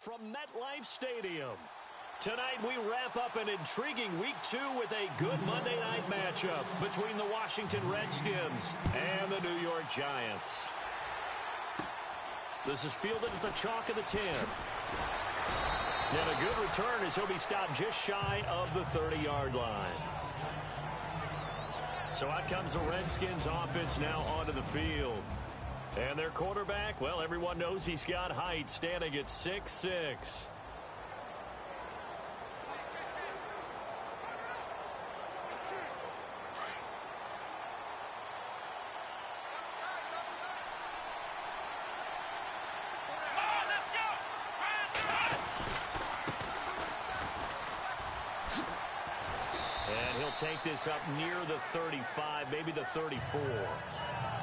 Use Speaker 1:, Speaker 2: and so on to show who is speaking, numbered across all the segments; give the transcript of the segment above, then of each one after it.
Speaker 1: from MetLife Stadium. Tonight we wrap up an intriguing Week 2 with a good Monday night matchup between the Washington Redskins and the New York Giants. This is fielded at the chalk of the 10. And a good return as he'll be stopped just shy of the 30-yard line. So out comes the Redskins offense now onto the field. And their quarterback, well, everyone knows he's got height, standing at 6'6". Take this up near the 35, maybe the 34.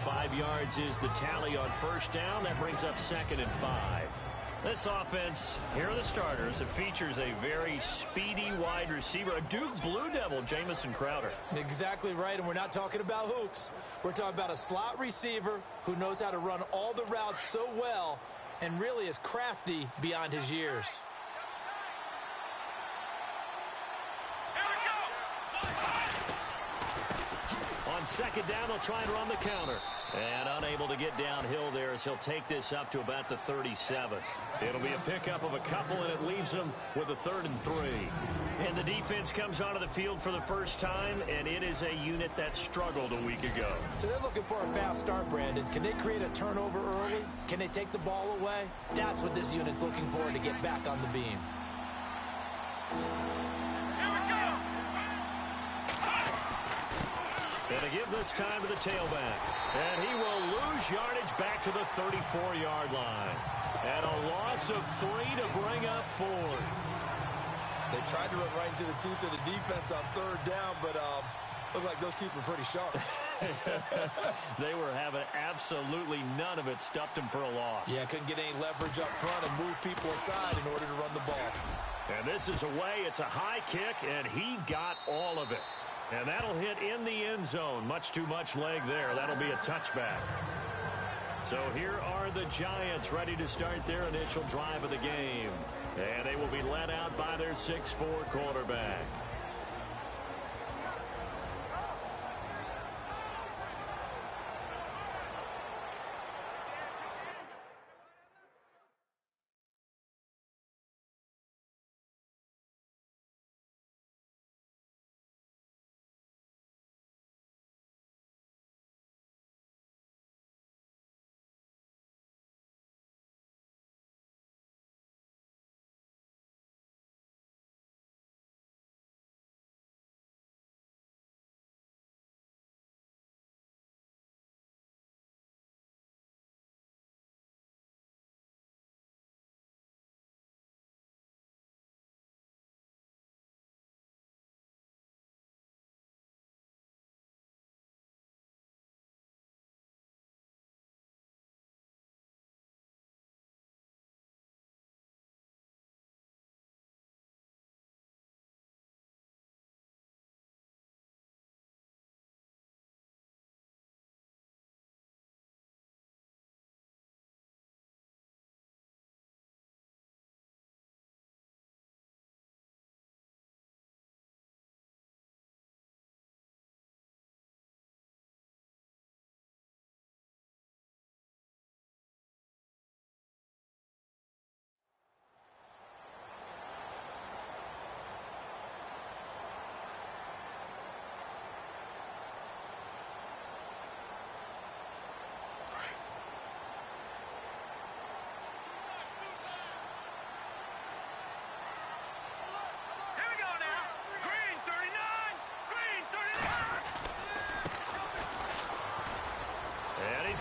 Speaker 1: 5 yards is the tally on first down. That brings up 2nd and 5. This offense, here are the starters. It features a very speedy wide receiver, a Duke Blue Devil, Jamison Crowder.
Speaker 2: Exactly right, and we're not talking about hoops. We're talking about a slot receiver who knows how to run all the routes so well and really is crafty beyond his years.
Speaker 1: On second down, they'll try and run the counter. And unable to get downhill there as he'll take this up to about the 37. It'll be a pickup of a couple, and it leaves him with a 3rd and 3. And the defense comes onto the field for the first time, and it is a unit that struggled a week ago.
Speaker 2: So they're looking for a fast start, Brandon. Can they create a turnover early? Can they take the ball away? That's what this unit's looking for to get back on the beam.
Speaker 1: And to give this time to the tailback. And he will lose yardage back to the 34-yard line. And a loss of 3 to bring up 4.
Speaker 3: They tried to run right into the teeth of the defense on 3rd down, but looked like those teeth were pretty sharp.
Speaker 1: They were having absolutely none of it. Stuffed him for a loss.
Speaker 3: Yeah, couldn't get any leverage up front and move people aside in order to run the ball.
Speaker 1: And this is away. It's a high kick, and he got all of it. And that'll hit in the end zone. Much too much leg there. That'll be a touchback. So here are the Giants ready to start their initial drive of the game. And they will be led out by their 6'4" quarterback.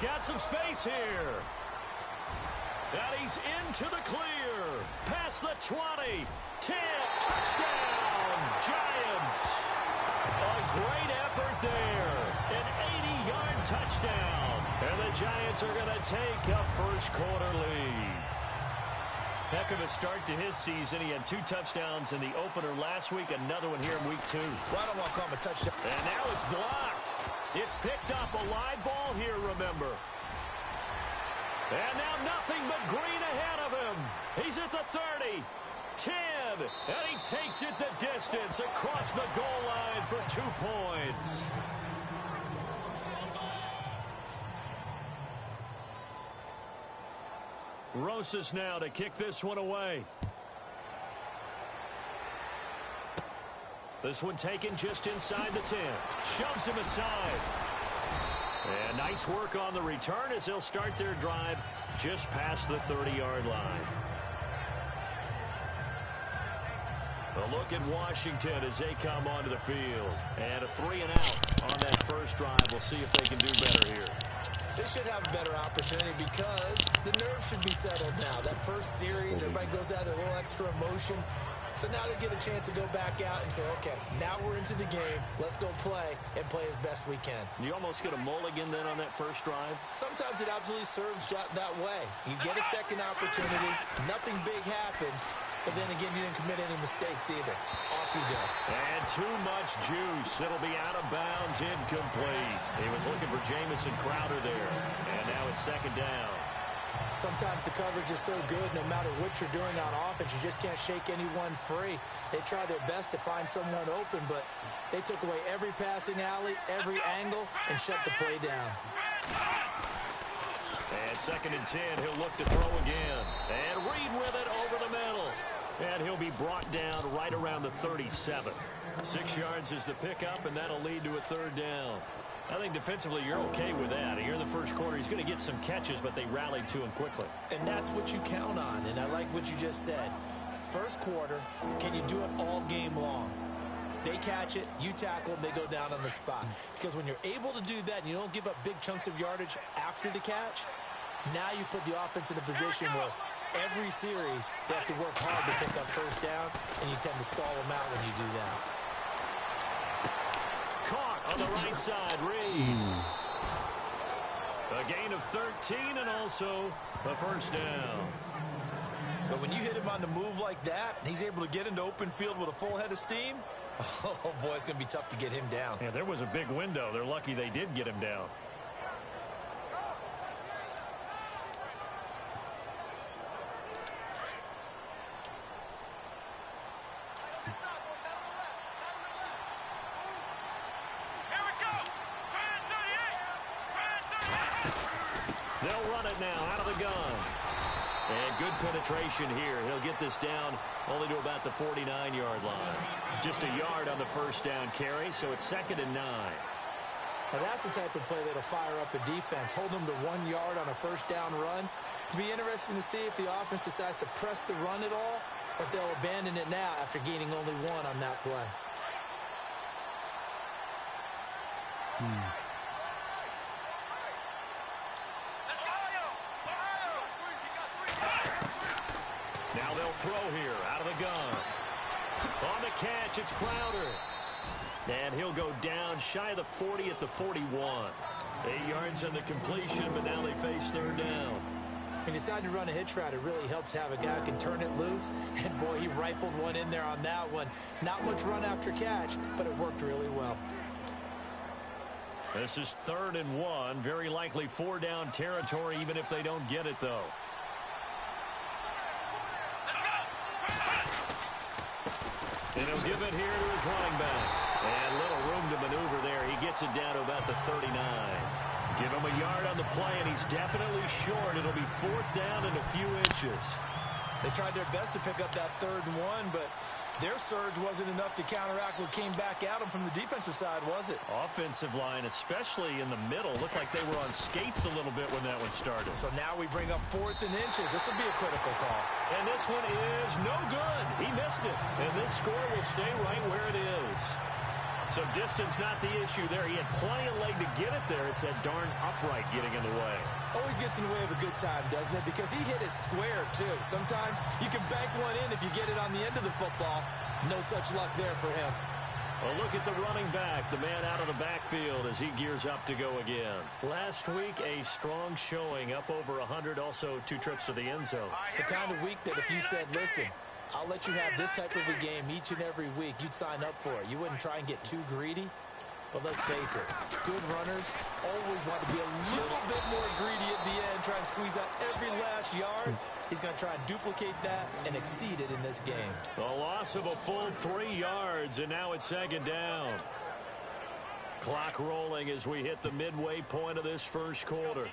Speaker 1: Got some space here. And he's into the clear. Past the 20. 10. Touchdown, Giants. A great effort there. An 80-yard touchdown. And the Giants are going to take a first-quarter lead. Heck of a start to his season. He had 2 touchdowns in the opener last week. Another one here in week 2.
Speaker 3: Well, I don't want to call him a touchdown.
Speaker 1: And now it's blocked. It's picked up. A live ball here, remember. And now nothing but green ahead of him. He's at the 30, 10, and he takes it the distance across the goal line for 2 points. Rosas now to kick this one away. This one taken just inside the 10. Shoves him aside. And nice work on the return as they'll start their drive just past the 30-yard line. A look at Washington as they come onto the field. And a 3-and-out on that first drive. We'll see if they can do better here.
Speaker 2: They should have a better opportunity because the nerves should be settled now. That first series, everybody goes out with a little extra emotion. So now they get a chance to go back out and say, okay, now we're into the game. Let's go play and play as best we can.
Speaker 1: You almost get a mulligan then on that first drive?
Speaker 2: Sometimes it absolutely serves that way. You get a second opportunity. Nothing big happened. But then again, you didn't commit any mistakes either. Off you go.
Speaker 1: And too much juice. It'll be out of bounds, incomplete. He was looking for Jamison Crowder there. And now it's second down.
Speaker 2: Sometimes the coverage is so good, no matter what you're doing on offense, you just can't shake anyone free. They try their best to find someone open, but they took away every passing alley, every angle, and shut the play down.
Speaker 1: And second and 10, he'll look to throw again. And Reed with it over the middle. And he'll be brought down right around the 37. 6 yards is the pickup, and that'll lead to a third down. I think defensively you're okay with that. Here in the first quarter, he's going to get some catches, but they rallied to him quickly.
Speaker 2: And that's what you count on, and I like what you just said. First quarter, can you do it all game long? They catch it, you tackle them, they go down on the spot. Because when you're able to do that and you don't give up big chunks of yardage after the catch, now you put the offense in a position where every series they have to work hard to pick up first downs, and you tend to stall them out when you do that.
Speaker 1: Caught on the right side, Reed. A gain of 13 and also a first down.
Speaker 3: But when you hit him on the move like that, and he's able to get into open field with a full head of steam, oh boy, it's going to be tough to get him down.
Speaker 1: Yeah, there was a big window. They're lucky they did get him down. They'll run it now out of the gun. And good penetration here. He'll get this down only to about the 49-yard line. Just a yard on the first down carry, so it's second and 9.
Speaker 2: Now that's the type of play that'll fire up the defense. Hold them to 1 yard on a first down run. It'll be interesting to see if the offense decides to press the run at all, or if they'll abandon it now after gaining only 1 on that play.
Speaker 1: Now they'll throw here out of the gun. On the catch, it's Crowder. And he'll go down shy of the 40 at the 41. 8 yards on the completion, but now they face third down.
Speaker 2: When you decide to run a hitch route, it really helps to have a guy who can turn it loose. And, boy, he rifled one in there on that one. Not much run after catch, but it worked really well.
Speaker 1: This is 3rd and 1. Very likely 4-down territory, even if they don't get it, though. And he'll give it here to his running back. And little room to maneuver there. He gets it down to about the 39. Give him a yard on the play, and he's definitely short. It'll be 4th down and a few inches.
Speaker 3: They tried their best to pick up that 3rd and 1, but their surge wasn't enough to counteract what came back at them from the defensive side, was it?
Speaker 1: Offensive line, especially in the middle, looked like they were on skates a little bit when that one started.
Speaker 3: So now we bring up 4th and inches. This will be a critical call.
Speaker 1: And this one is no good. He missed it. And this score will stay right where it is. So distance not the issue there. He had plenty of leg to get it there. It's that darn upright getting in the way.
Speaker 3: Always gets in the way of a good time, doesn't it? Because he hit it square, too. Sometimes you can bank one in if you get it on the end of the football. No such luck there for him.
Speaker 1: Well, look at the running back, the man out of the backfield as he gears up to go again. Last week, a strong showing, up over 100, also 2 trips to the end zone.
Speaker 2: It's the kind of week that if you said, listen, I'll let you have this type of a game each and every week, you'd sign up for it. You wouldn't try and get too greedy. But let's face it, good runners always want to be a little bit more greedy at the end, try and squeeze out every last yard. He's going to try and duplicate that and exceed it in this game.
Speaker 1: A loss of a full 3 yards, and now it's second down. Clock rolling as we hit the midway point of this first quarter.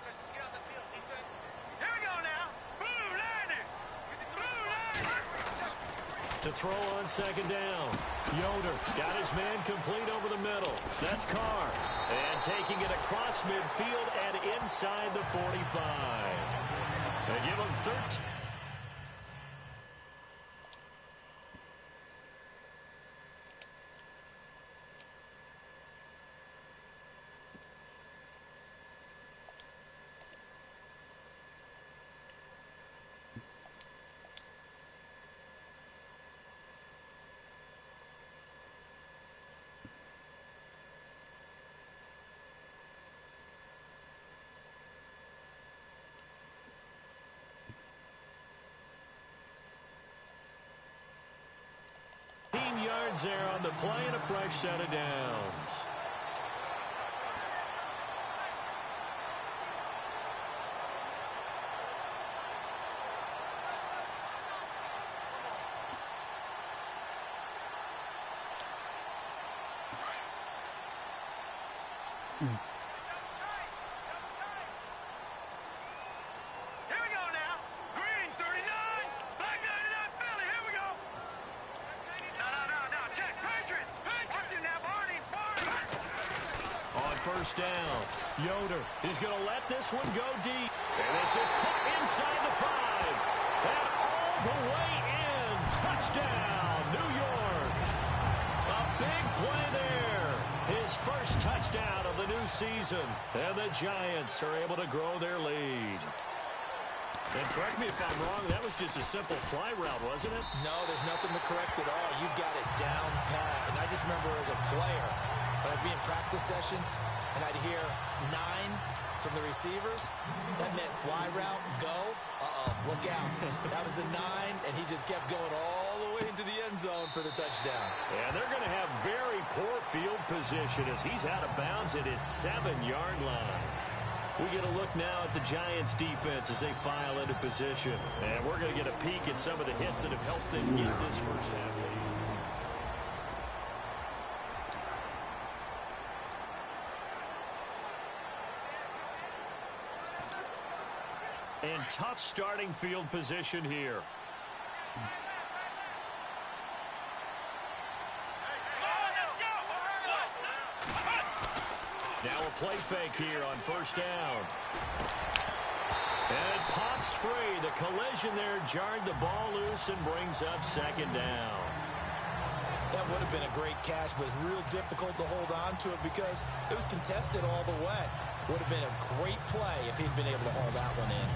Speaker 1: To throw on second down. Yoder got his man complete over the middle. That's Carr. And taking it across midfield and inside the 45. They give him 13. Yards there on the play and a fresh set of downs. First down. Yoder is going to let this one go deep. And this is caught inside the 5. And all the way in. Touchdown, New York. A big play there. His first touchdown of the new season. And the Giants are able to grow their lead. And correct me if I'm wrong, that was just a simple fly route, wasn't it?
Speaker 2: No, there's nothing to correct at all. You've got it down pat. And I just remember as a player, when I'd be in practice sessions, and I'd hear 9 from the receivers, that meant fly route, go, look out. That was the 9, and he just kept going all the way into the end zone for the touchdown.
Speaker 1: And they're going to have very poor field position as he's out of bounds at his 7-yard line. We get a look now at the Giants' defense as they file into position. And we're going to get a peek at some of the hits that have helped them get this first half lead. And tough starting field position here. Now a play fake here on first down. And it pops free. The collision there jarred the ball loose and brings up second down.
Speaker 2: That would have been a great catch, but it's real difficult to hold on to it because it was contested all the way. Would have been a great play if he'd been able to haul that one in.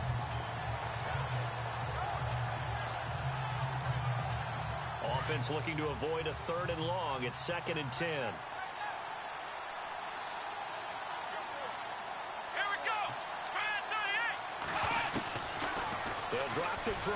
Speaker 1: Offense looking to avoid a 3rd and long. It's 2nd and 10. They'll drop to throw.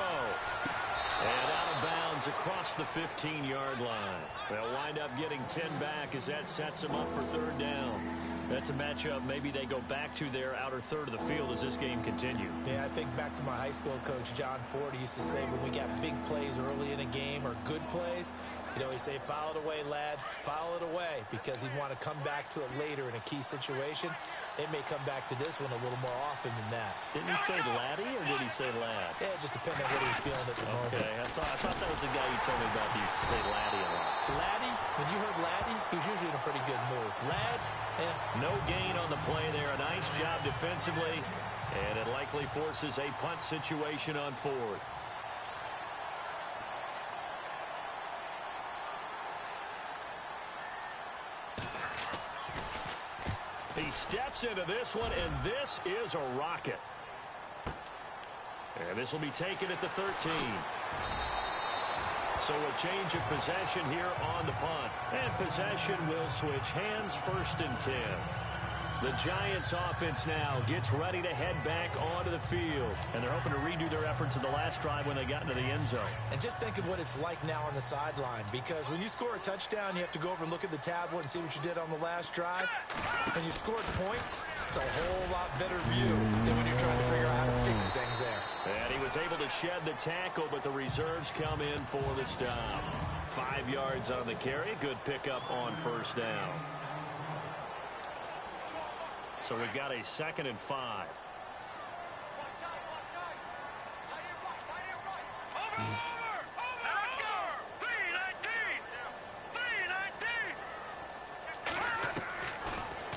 Speaker 1: And out of bounds across the 15-yard line. They'll wind up getting 10 back as that sets them up for 3rd down. That's a matchup maybe they go back to their outer third of the field as this game continues.
Speaker 2: Yeah, I think back to my high school coach, John Ford. He used to say when we got big plays early in a game or good plays, you know, he'd say, foul it away, lad, foul it away, because he'd want to come back to it later in a key situation. They may come back to this one a little more often than that.
Speaker 1: Didn't he say laddie or did he say lad?
Speaker 2: Yeah, it just depended on what he was feeling at the moment.
Speaker 1: Okay, I thought that was the guy you told me about. He used to say laddie a lot.
Speaker 2: Laddie, when you heard laddie, he was usually in a pretty good mood. Lad,
Speaker 1: no gain on the play there. A nice job defensively, and it likely forces a punt situation on 4th. He steps into this one, and this is a rocket. And this will be taken at the 13. So a change of possession here on the punt. And possession will switch hands, 1st and 10. The Giants offense now gets ready to head back onto the field. And they're hoping to redo their efforts in the last drive when they got into the end zone.
Speaker 2: And just think of what it's like now on the sideline, because when you score a touchdown, you have to go over and look at the tablet and see what you did on the last drive. When you scored points, it's a whole lot better view than when you're trying to figure out how to fix things there.
Speaker 1: And he was able to shed the tackle, but the reserves come in for the stop. 5 yards on the carry. Good pickup on first down. So we've got a 2nd and 5.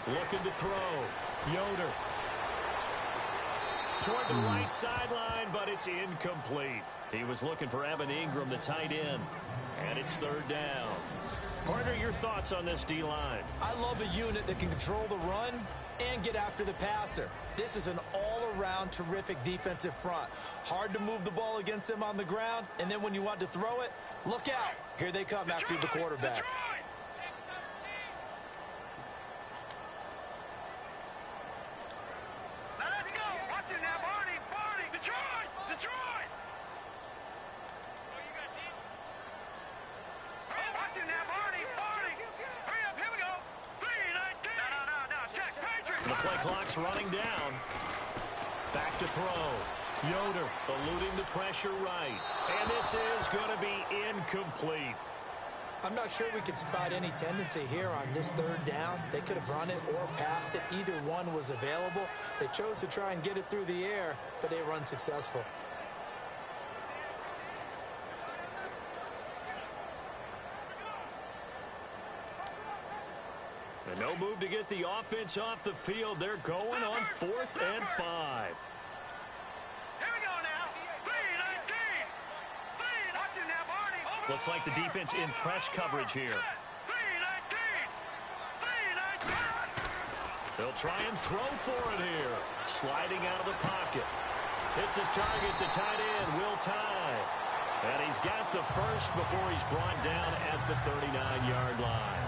Speaker 1: Looking to throw. Yoder. Toward the right sideline, but it's incomplete. He was looking for Evan Ingram, the tight end. And it's 3rd down. Partner, your thoughts on this D-line?
Speaker 2: I love a unit that can control the run and get after the passer. This is an all-around terrific defensive front. Hard to move the ball against them on the ground, and then when you want to throw it, look out. Here they come after the quarterback.
Speaker 4: Let's go. Watch it now, Barney. Barney. Detroit. Detroit. Watch it now, Barney. Barney. Hurry up. Here we go. 3-19. No. Jack Patrick.
Speaker 1: The play clock's running down. Back to throw. Yoder eluding the pressure right. And this is going to be incomplete.
Speaker 2: I'm not sure we could spot any tendency here on this 3rd down. They could have run it or passed it. Either one was available. They chose to try and get it through the air, but they were unsuccessful.
Speaker 1: And no move to get the offense off the field. They're going on 4th and 5.
Speaker 4: Here we go now. 3-19. Watch it now, Barney.
Speaker 1: Looks like the defense in press coverage here.
Speaker 4: 3-19.
Speaker 1: They'll try and throw for it here. Sliding out of the pocket. Hits his target, the tight end, Will Tye. And he's got the first before he's brought down at the 39-yard line.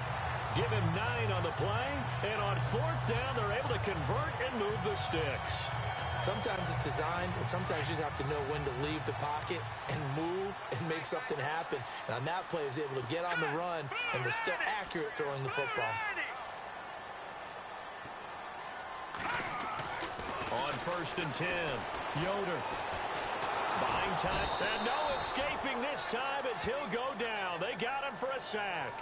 Speaker 1: Give him 9 on the play, and on 4th down, they're able to convert and move the sticks.
Speaker 2: Sometimes it's designed, and sometimes you just have to know when to leave the pocket and move and make something happen. And on that play, he was able to get on the run and was still accurate throwing the football.
Speaker 1: On 1st and 10, Yoder. Buying time, and no escaping this time as he'll go down. They got him for a sack.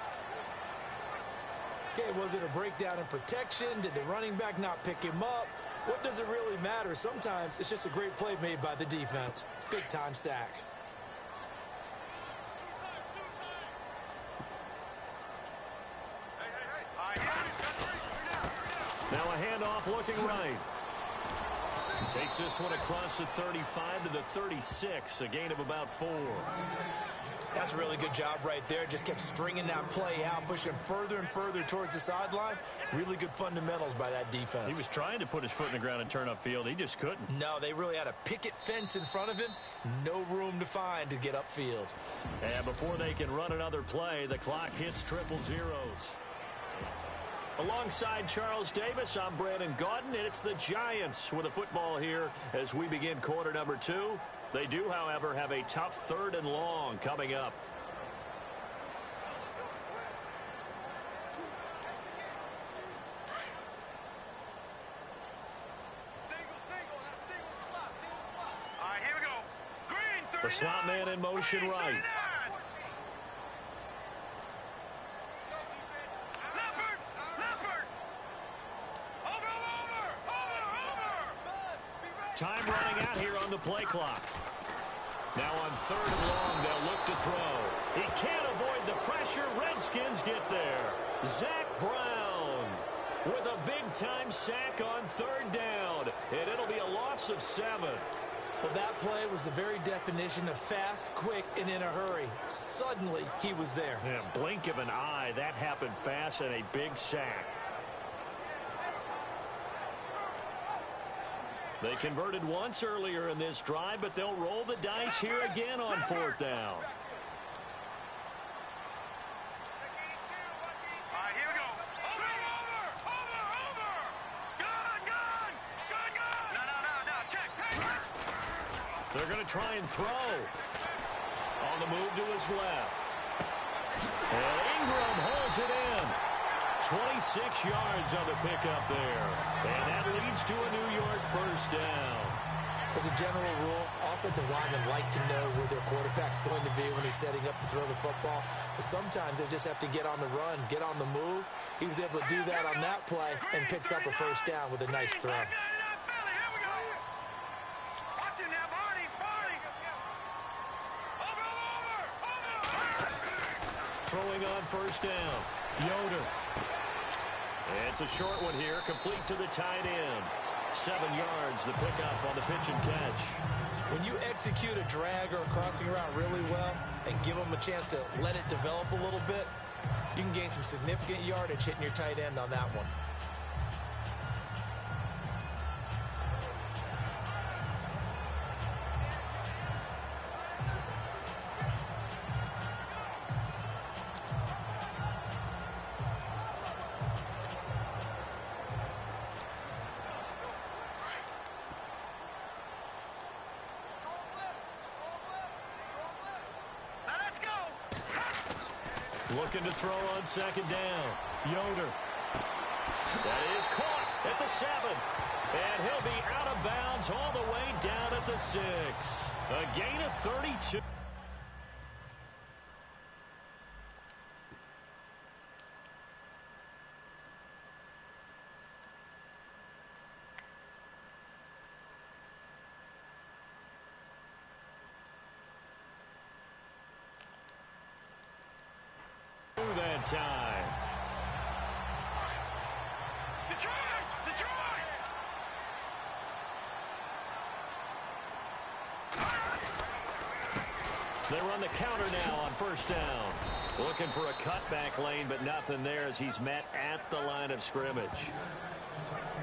Speaker 2: Okay, was it a breakdown in protection? Did the running back not pick him up? What does it really matter? Sometimes it's just a great play made by the defense. Big time sack.
Speaker 1: Now a handoff looking right. Takes this one across the 35 to the 36, a gain of about 4.
Speaker 2: That's a really good job right there. Just kept stringing that play out, pushing further and further towards the sideline. Really good fundamentals by that defense.
Speaker 1: He was trying to put his foot in the ground and turn upfield. He just couldn't.
Speaker 2: No, they really had a picket fence in front of him. No room to find to get upfield.
Speaker 1: And before they can run another play, the clock hits 000. Alongside Charles Davis, I'm Brandon Gaudin, and it's the Giants with the football here as we begin quarter number 2. They do, however, have a tough 3rd and long coming up.
Speaker 4: All right, here we go. Green,
Speaker 1: The slot man in motion right. Time running out here on the play clock. Now on 3rd and long, they'll look to throw. He can't avoid the pressure. Redskins get there. Zach Brown with a big-time sack on 3rd down. And it'll be a loss of 7.
Speaker 2: Well, that play was the very definition of fast, quick, and in a hurry. Suddenly, he was there.
Speaker 1: Yeah, blink of an eye. That happened fast and a big sack. They converted once earlier in this drive, but they'll roll the dice here again on 4th down. They're going to try and throw. On the move to his left. And Ingram holds it in. 26 yards on the pickup there. And that leads to a New York first down.
Speaker 2: As a general rule, offensive linemen like to know where their quarterback's going to be when he's setting up to throw the football. But sometimes they just have to get on the run, get on the move. He was able to do that on that play and picks up a first down with a nice throw.
Speaker 1: Throwing on first down. Yoder. It's a short one here, complete to the tight end. 7 yards, the pickup on the pitch and catch.
Speaker 2: When you execute a drag or a crossing route really well and give them a chance to let it develop a little bit, you can gain some significant yardage hitting your tight end on that one.
Speaker 1: Looking to throw on second down. Yoder. That is caught at the 7. And he'll be out of bounds all the way down at the 6. A gain of 32. That time.
Speaker 4: Detroit! Detroit!
Speaker 1: They run the counter now on first down. Looking for a cutback lane, but nothing there as he's met at the line of scrimmage.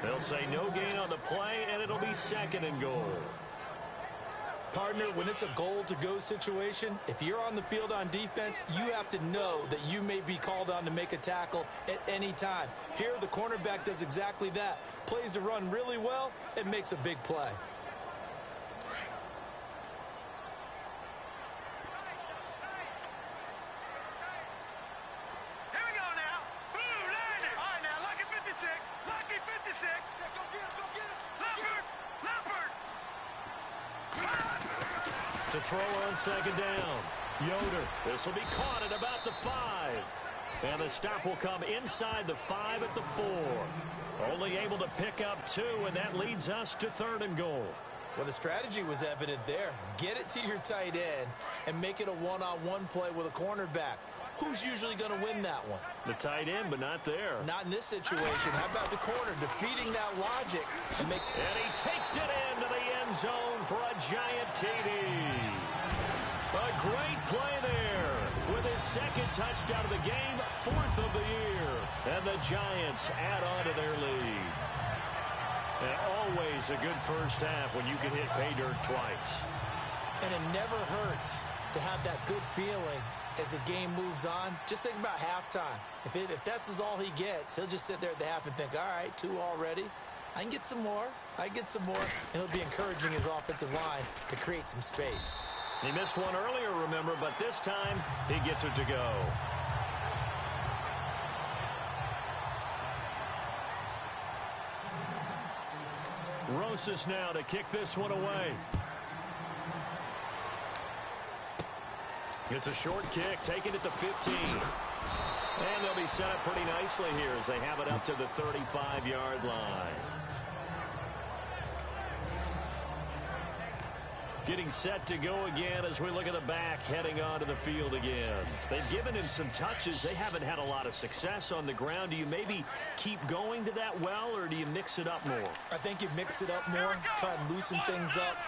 Speaker 1: They'll say no gain on the play, and it'll be 2nd and goal.
Speaker 2: Partner, when it's a goal-to-go situation, if you're on the field on defense, you have to know that you may be called on to make a tackle at any time. Here, the cornerback does exactly that. Plays the run really well and makes a big play.
Speaker 4: Here we go now. Blue landed. All right, now, lucky 56. Lucky 56. Go get him. Go get him. Leopard. Leopard.
Speaker 1: To throw on second down. Yoder. This will be caught at about the 5. And the stop will come inside the 5 at the 4. Only able to pick up 2, and that leads us to 3rd and goal.
Speaker 2: Well, the strategy was evident there. Get it to your tight end and make it a one-on-one play with a cornerback. Who's usually going to win that one?
Speaker 1: The tight end, but not there.
Speaker 2: Not in this situation. How about the corner defeating that logic? And
Speaker 1: he takes it into the end zone for a giant TD. A great play there with his 2nd touchdown of the game, 4th of the year. And the Giants add on to their lead. And always a good first half when you can hit pay dirt twice.
Speaker 2: And it never hurts to have that good feeling as the game moves on. Just think about halftime. If that's all he gets, he'll just sit there at the half and think, all right, 2 already. I can get some more. I can get some more. And he'll be encouraging his offensive line to create some space.
Speaker 1: He missed one earlier, remember, but this time he gets it to go. Rosas now to kick this one away. It's a short kick, taking it to 15. And they'll be set up pretty nicely here as they have it up to the 35-yard line. Getting set to go again as we look at the back heading onto the field again. They've given him some touches. They haven't had a lot of success on the ground. Do you maybe keep going to that well, or do you mix it up more?
Speaker 2: I think you mix it up more, try and loosen things up.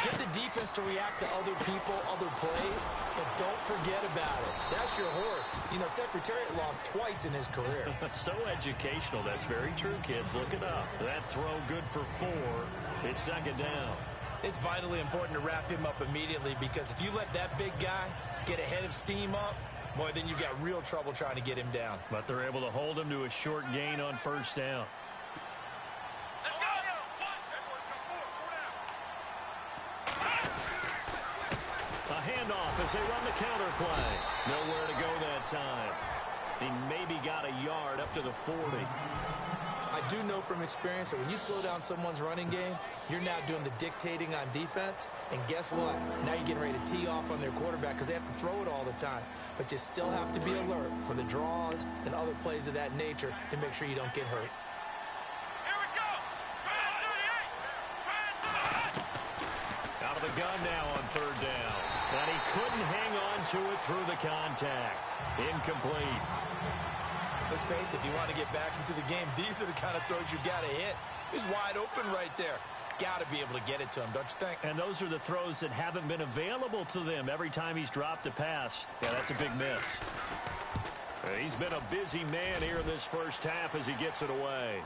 Speaker 2: Get the defense to react to other people, other plays, but don't forget about it. That's your horse. You know, Secretariat lost twice in his career.
Speaker 1: So educational. That's very true, kids. Look it up. That throw good for 4. It's 2nd down.
Speaker 2: It's vitally important to wrap him up immediately, because if you let that big guy get a head of steam up, boy, then you've got real trouble trying to get him down.
Speaker 1: But they're able to hold him to a short gain on first down. as they run the counter play. Nowhere to go that time. He maybe got a yard up to the 40.
Speaker 2: I do know from experience that when you slow down someone's running game, you're now doing the dictating on defense. And guess what? Now you're getting ready to tee off on their quarterback because they have to throw it all the time. But you still have to be alert for the draws and other plays of that nature to make sure you don't get hurt.
Speaker 4: Here we go.
Speaker 1: Out of the gun now on third down. And he couldn't hang on to it through the contact. Incomplete.
Speaker 2: Let's face it, if you want to get back into the game, these are the kind of throws you got to hit. He's wide open right there. Got to be able to get it to him, don't you think?
Speaker 1: And those are the throws that haven't been available to them every time he's dropped a pass. Yeah, that's a big miss. And he's been a busy man here in this first half as he gets it away.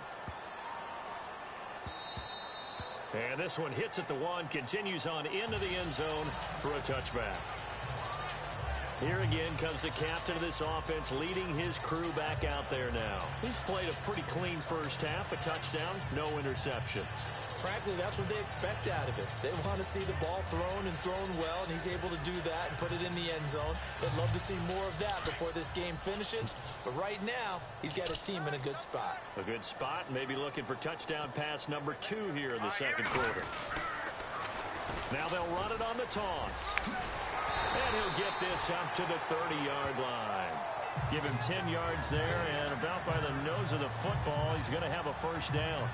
Speaker 1: And this one hits at the 1, continues on into the end zone for a touchback. Here again comes the captain of this offense leading his crew back out there now. He's played a pretty clean first half, a touchdown, no interceptions.
Speaker 2: Frankly, that's what they expect out of it. They want to see the ball thrown and thrown well, and he's able to do that and put it in the end zone. They'd love to see more of that before this game finishes. But right now, he's got his team in a good spot.
Speaker 1: A good spot, maybe looking for touchdown pass number 2 here in the second quarter. Now they'll run it on the toss. And he'll get this up to the 30-yard line. Give him 10 yards there, and about by the nose of the football, he's going to have a first down.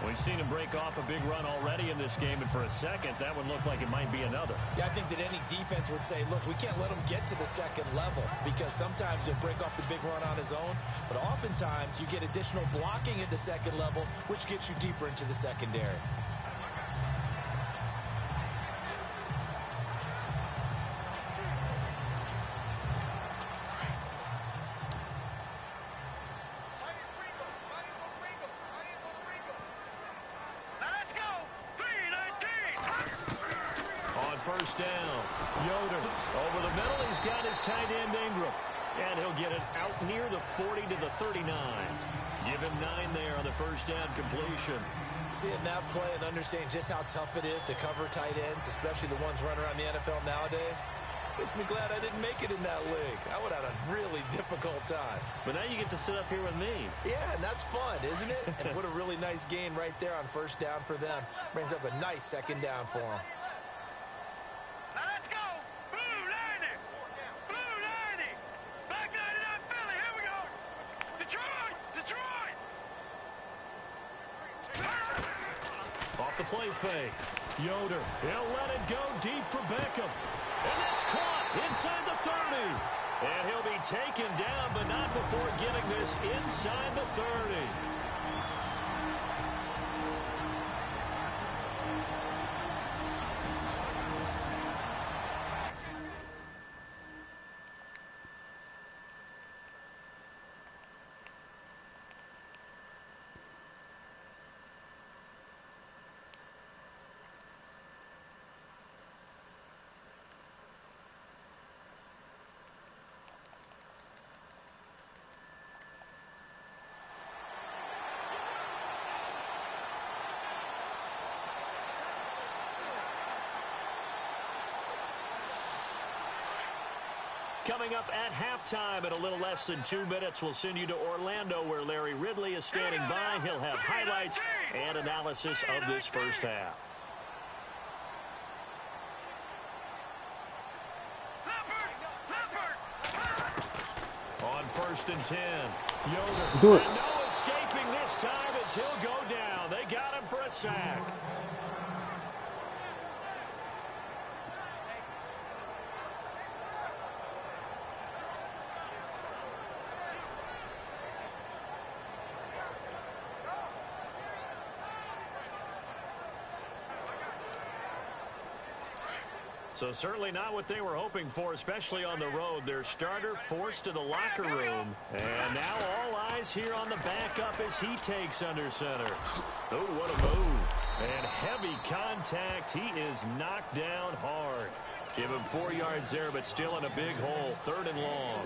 Speaker 1: We've seen him break off a big run already in this game, and for a second, that would look like it might be another.
Speaker 2: Yeah, I think that any defense would say, look, we can't let him get to the second level because sometimes he'll break off the big run on his own, but oftentimes you get additional blocking at the second level, which gets you deeper into the secondary.
Speaker 1: First down. Yoder over the middle. He's got his tight end Ingram. And he'll get it out near the 40 to the 39. Give him 9 there on the first down completion.
Speaker 2: Seeing that play and understanding just how tough it is to cover tight ends, especially the ones running around the NFL nowadays, makes me glad I didn't make it in that league. I would have had a really difficult time.
Speaker 1: But now you get to sit up here with me.
Speaker 2: Yeah, and that's fun, isn't it? And what a really nice gain right there on first down for them. Brings up a nice second down for them.
Speaker 1: Play fake. Yoder, he'll let it go deep for Beckham. And that's caught inside the 30. And he'll be taken down, but not before getting this inside the 30. Coming up at halftime in a little less than 2 minutes, we'll send you to Orlando where Larry Ridley is standing by. He'll have highlights and analysis of this first half. On 1st and 10, Yoder. And no escaping this time as he'll go down. They got him for a sack. So certainly not what they were hoping for, especially on the road. Their starter forced to the locker room. And now all eyes here on the backup as he takes under center. Oh, what a move. And heavy contact. He is knocked down hard. Give him 4 yards there, but still in a big hole. 3rd and long.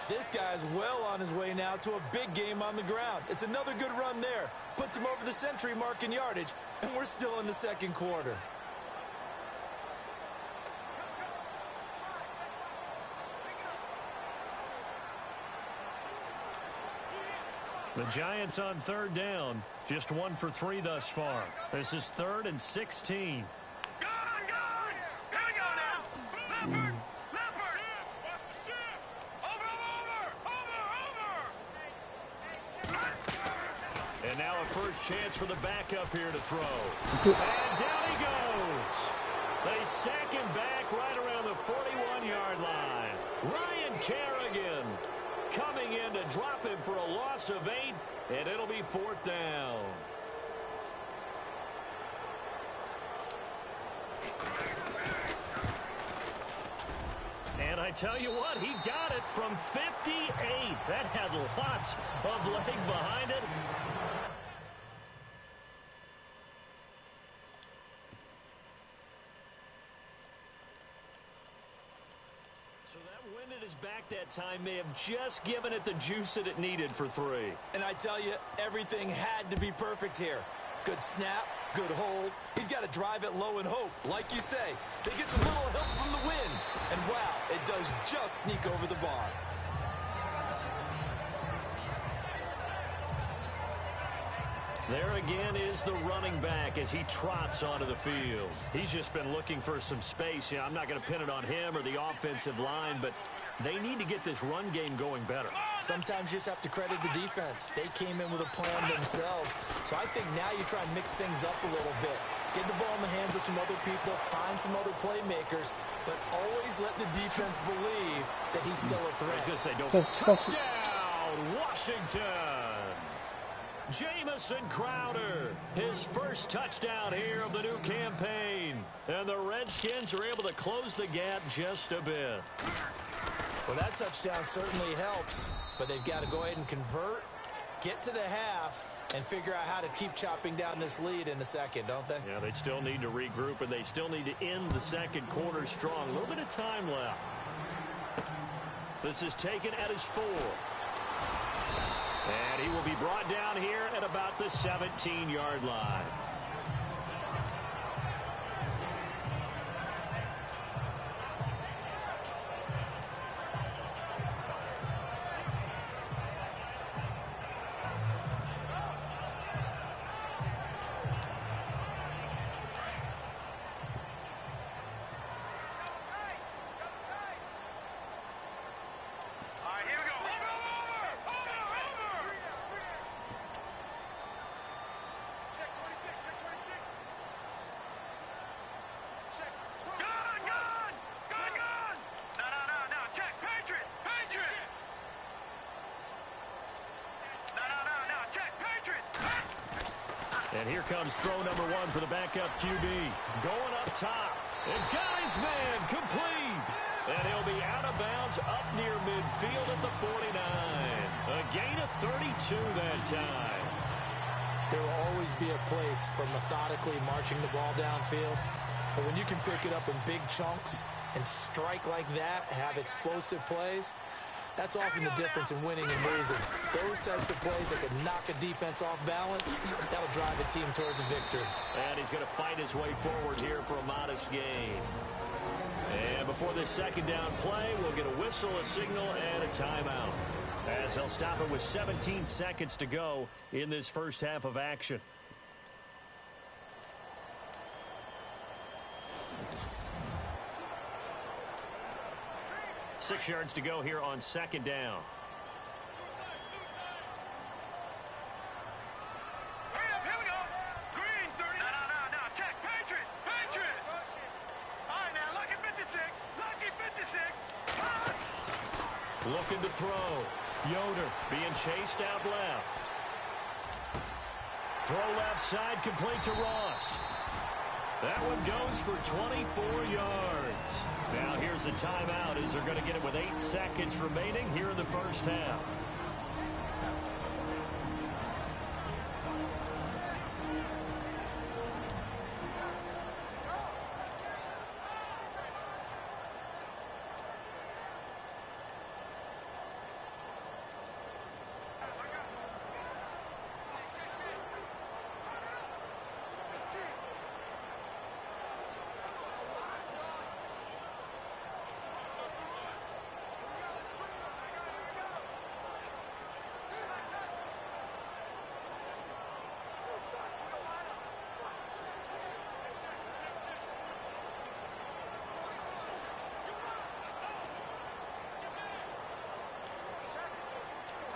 Speaker 2: This guy's well on his way now to a big game on the ground. It's another good run there. Puts him over the century mark in yardage, and we're still in the second quarter.
Speaker 1: The Giants on third down. Just 1 for 3 thus far. This is 3rd and 16.
Speaker 4: Gone! Here we go now. Leopard! Over!
Speaker 1: And now a first chance for the backup here to throw. And down he goes. They sack him back right around the 41-yard line. Ryan Kerrigan coming in to drop him for a loss of 8, and it'll be 4th down. And I tell you what, he got it from 58. That had lots of leg behind it. So that wind at his back that time may have just given it the juice that it needed for 3.
Speaker 3: And I tell you, everything had to be perfect here. Good snap, good hold. He's got to drive it low and hope. Like you say, they get a little help from the wind. And wow, it does just sneak over the bar.
Speaker 1: There again is the running back as he trots onto the field. He's just been looking for some space. Yeah, I'm not going to pin it on him or the offensive line, but they need to get this run game going better.
Speaker 3: Sometimes you just have to credit the defense. They came in with a plan themselves. So I think now you try and mix things up a little bit. Get the ball in the hands of some other people, find some other playmakers, but always let the defense believe that he's still a threat.
Speaker 1: I was going to say, don't touchdown, Washington. Jamison Crowder, his first touchdown here of the new campaign. And the Redskins are able to close the gap just a bit.
Speaker 3: Well, that touchdown certainly helps, but they've got to go ahead and convert, get to the half, and figure out how to keep chopping down this lead in the second, don't they?
Speaker 1: Yeah, they still need to regroup, and they still need to end the second quarter strong. A little bit of time left. This is taken at his 4. And he will be brought down here at about the 17-yard line. And here comes throw number 1 for the backup QB. Going up top. And got his man complete. And he'll be out of bounds up near midfield at the 49. A gain of 32 that time.
Speaker 3: There will always be a place for methodically marching the ball downfield. But when you can pick it up in big chunks and strike like that, have explosive plays, that's often the difference in winning and losing. Those types of plays that can knock a defense off balance, that'll drive a team towards a victory.
Speaker 1: And he's going to fight his way forward here for a modest gain. And before this second down play, we'll get a whistle, a signal, and a timeout, as they'll stop it with 17 seconds to go in this first half of action. Six yards to go here on second down.
Speaker 4: Here we go. Green, 30. No. Check. Patriot. All right, now, lucky 56.
Speaker 1: Looking to throw. Yoder being chased out left. Throw left side, complete to Ross. That one goes for 24 yards. Now here's a timeout as they're going to get it with 8 seconds remaining here in the first half.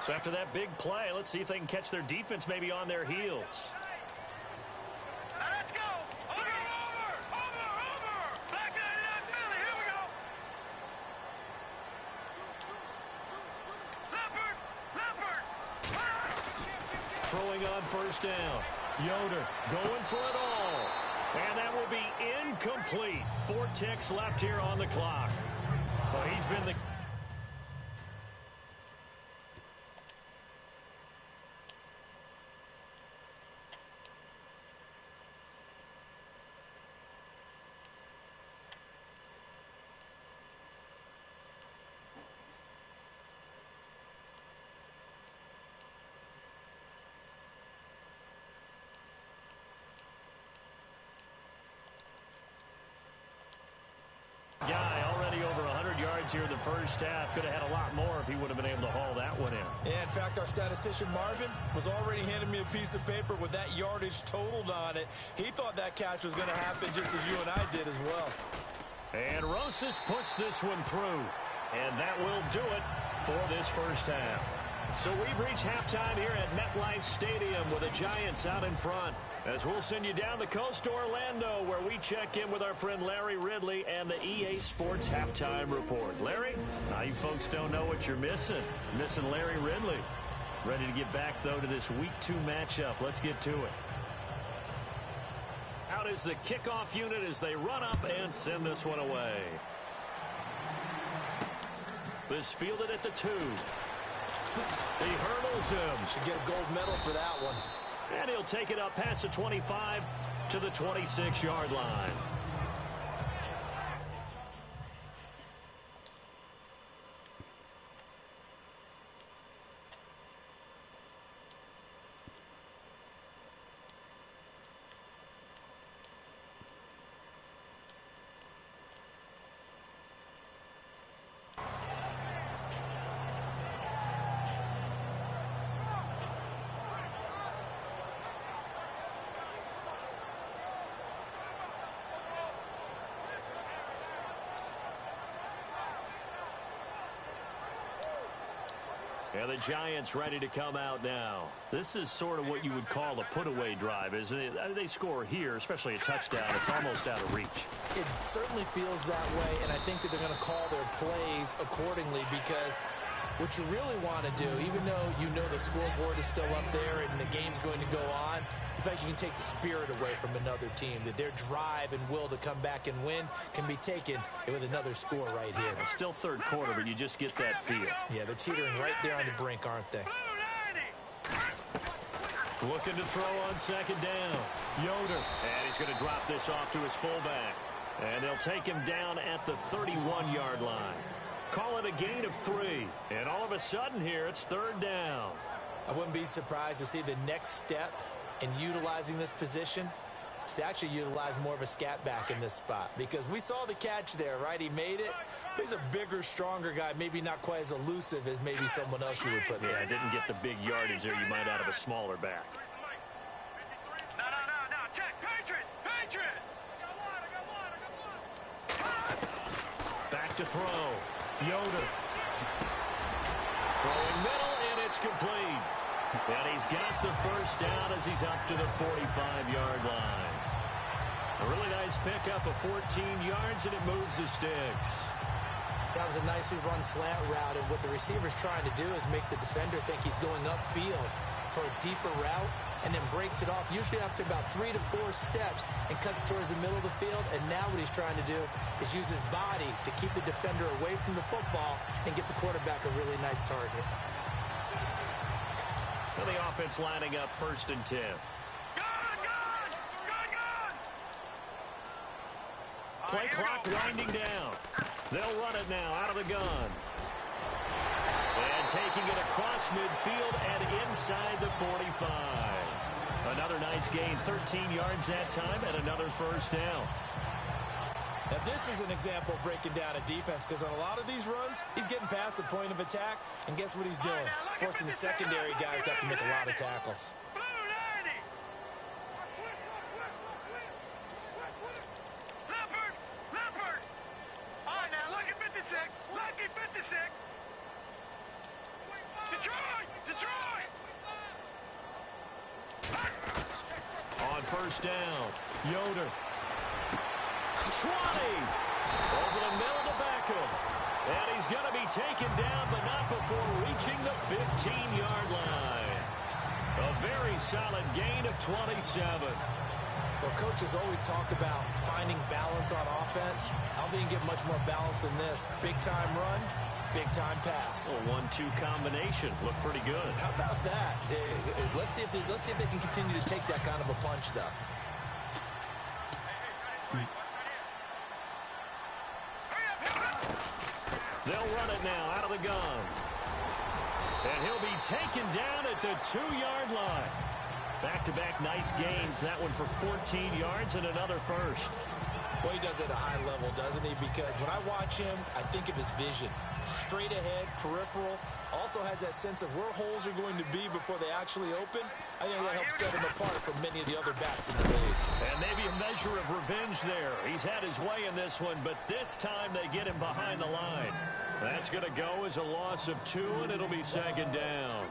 Speaker 1: So after that big play, let's see if they can catch their defense maybe on their heels.
Speaker 4: Now let's go. Over. Back 99 Philly. Here we go. Leopard.
Speaker 1: Throwing on first down. Yoder going for it all. And that will be incomplete. 4 ticks left here on the clock. But he's been the... guy already over 100 yards here in the first half. Could have had a lot more if he would have been able to haul that one in.
Speaker 3: Yeah, in fact, our statistician Marvin was already handing me a piece of paper with that yardage totaled on it. He thought that catch was going to happen just as you and I did as well.
Speaker 1: And Rosas puts this one through. And that will do it for this first half. So we've reached halftime here at MetLife Stadium with the Giants out in front. As we'll send you down the coast to Orlando, where we check in with our friend Larry Ridley and the EA Sports Halftime Report. Larry, now you folks don't know what you're missing. Missing Larry Ridley. Ready to get back, though, to this Week 2 matchup. Let's get to it. Out is the kickoff unit as they run up and send this one away. This fielded at the 2. He hurdles him.
Speaker 3: Should get a gold medal for that one.
Speaker 1: And he'll take it up past the 25 to the 26-yard line. And the Giants ready to come out now. This is sort of what you would call a put-away drive, isn't it? They score here, especially a touchdown. It's almost out of reach.
Speaker 3: It certainly feels that way, and I think that they're going to call their plays accordingly, because what you really want to do, even though you know the scoreboard is still up there and the game's going to go on, in fact, you can take the spirit away from another team, that their drive and will to come back and win can be taken with another score right here.
Speaker 1: It's still third quarter, but you just get that feel.
Speaker 3: Yeah, they're teetering right there on the brink, aren't they?
Speaker 1: Looking to throw on second down. Yoder. And he's going to drop this off to his fullback. And they'll take him down at the 31-yard line. Call it a gain of 3. And all of a sudden here, it's third down.
Speaker 3: I wouldn't be surprised to see the next step in utilizing this position is to actually utilize more of a scat back in this spot, because we saw the catch there, right? He made it. But he's a bigger, stronger guy, maybe not quite as elusive as maybe someone else you would put there.
Speaker 1: Yeah, didn't get the big yardage there you might out of a smaller back.
Speaker 4: No. Check. Patriot.
Speaker 1: Back to throw. Yoder. Throwing middle, and it's complete. And he's got the first down as he's up to the 45-yard line. A really nice pickup of 14 yards, and it moves the sticks.
Speaker 3: That was a nicely run slant route, and what the receiver's trying to do is make the defender think he's going upfield for a deeper route, and then breaks it off, usually after about 3 to 4 steps, and cuts towards the middle of the field. And now what he's trying to do is use his body to keep the defender away from the football and get the quarterback a really nice target.
Speaker 1: And the offense lining up 1st and 10. Play clock winding down. They'll run it now out of the gun. And taking it across midfield and inside the 45. Another nice gain, 13 yards that time, and another first down.
Speaker 3: Now, this is an example of breaking down a defense, because on a lot of these runs, he's getting past the point of attack, and guess what he's doing? Forcing the secondary guys to have to make a lot of tackles.
Speaker 4: Leopard. All right, now, lucky 56. To Detroit! Detroit!
Speaker 1: On first down, Yoder. 20. Over the middle to Beckham. And he's going to be taken down, but not before reaching the 15-yard line. A very solid gain of 27.
Speaker 2: Well, coaches always talk about finding balance on offense. I don't think you can get much more balance than this. Big-time run, big-time pass.
Speaker 1: A 1-2 combination. Looked pretty good.
Speaker 2: How about that? Let's see if they can continue to take that kind of a punch, though.
Speaker 1: They'll run it now out of the gun. And he'll be taken down at the 2-yard line. Back-to-back nice gains. That one for 14 yards and another first.
Speaker 2: Boy, he does it at a high level, doesn't he? Because when I watch him, I think of his vision. Straight ahead, peripheral. Also has that sense of where holes are going to be before they actually open. I think that helps set him apart from many of the other backs in the league.
Speaker 1: And maybe a measure of revenge there. He's had his way in this one, but this time they get him behind the line. That's going to go as a loss of 2, and it'll be second down.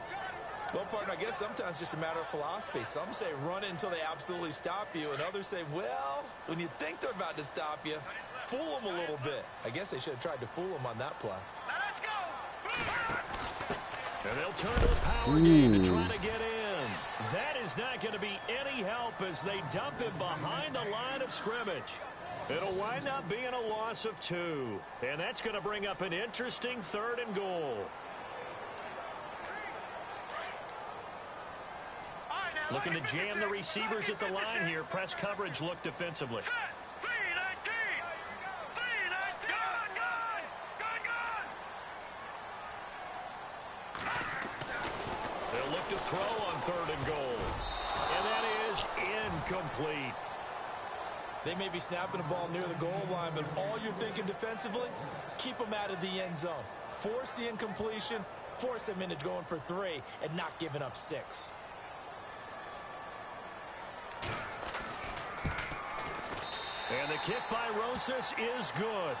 Speaker 2: Well, partner, I guess sometimes it's just a matter of philosophy. Some say run it until they absolutely stop you, and others say, well, when you think they're about to stop you, fool them a little bit. I guess they should have tried to fool them on that play.
Speaker 4: Now let's go!
Speaker 1: And they'll turn to the power game to try to get in. That is not going to be any help as they dump him behind the line of scrimmage. It'll wind up being a loss of 2. And that's going to bring up an interesting 3rd and goal. Looking to jam the receivers at the line here. Press coverage look defensively.
Speaker 4: Set! 3-19! 3-19! Gun!
Speaker 1: They'll look to throw on 3rd and goal. And that is incomplete.
Speaker 2: They may be snapping the ball near the goal line, but all you're thinking defensively, keep them out of the end zone. Force the incompletion, force them into going for 3, and not giving up 6.
Speaker 1: And the kick by Rosas is good.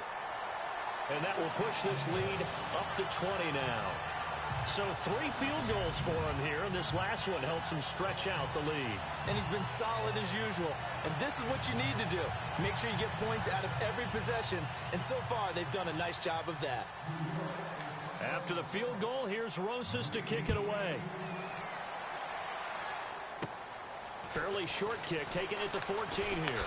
Speaker 1: And that will push this lead up to 20 now. So 3 field goals for him here, and this last one helps him stretch out the lead.
Speaker 2: And he's been solid as usual. And this is what you need to do. Make sure you get points out of every possession. And so far, they've done a nice job of that.
Speaker 1: After the field goal, here's Rosas to kick it away. Fairly short kick, taking it to 14 here.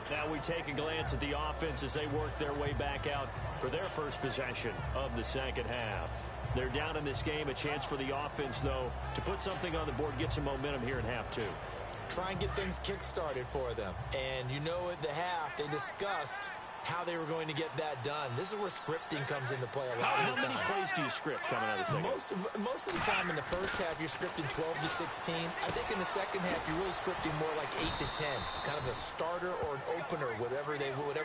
Speaker 1: Now we take a glance at the offense as they work their way back out for their first possession of the second half. They're down in this game. A chance for the offense, though, to put something on the board, get some momentum here in half 2.
Speaker 2: Try and get things kick-started for them. And you know at the half, they discussed how they were going to get that done. This is where scripting comes into play a lot of the time.
Speaker 1: How many plays do you script coming out of the second?
Speaker 2: Most of the time in the first half, you're scripting 12 to 16. I think in the second half, you're really scripting more like 8 to 10. Kind of a starter or an opener, whatever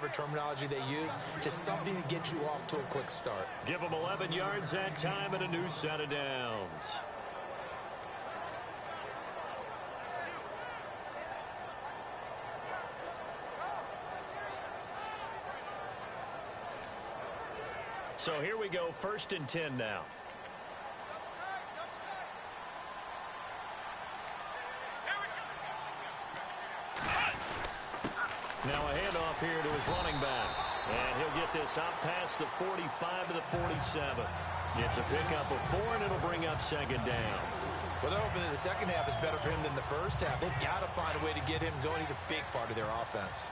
Speaker 2: terminology they use. Just something to get you off to a quick start.
Speaker 1: Give them 11 yards that time and a new set of downs. So here we go, 1st and 10 now. Now a handoff here to his running back. And he'll get this out past the 45 to the 47. It's a pickup of 4, and it'll bring up second down.
Speaker 2: Well, they're hoping that the second half is better for him than the first half. They've got to find a way to get him going. He's a big part of their offense.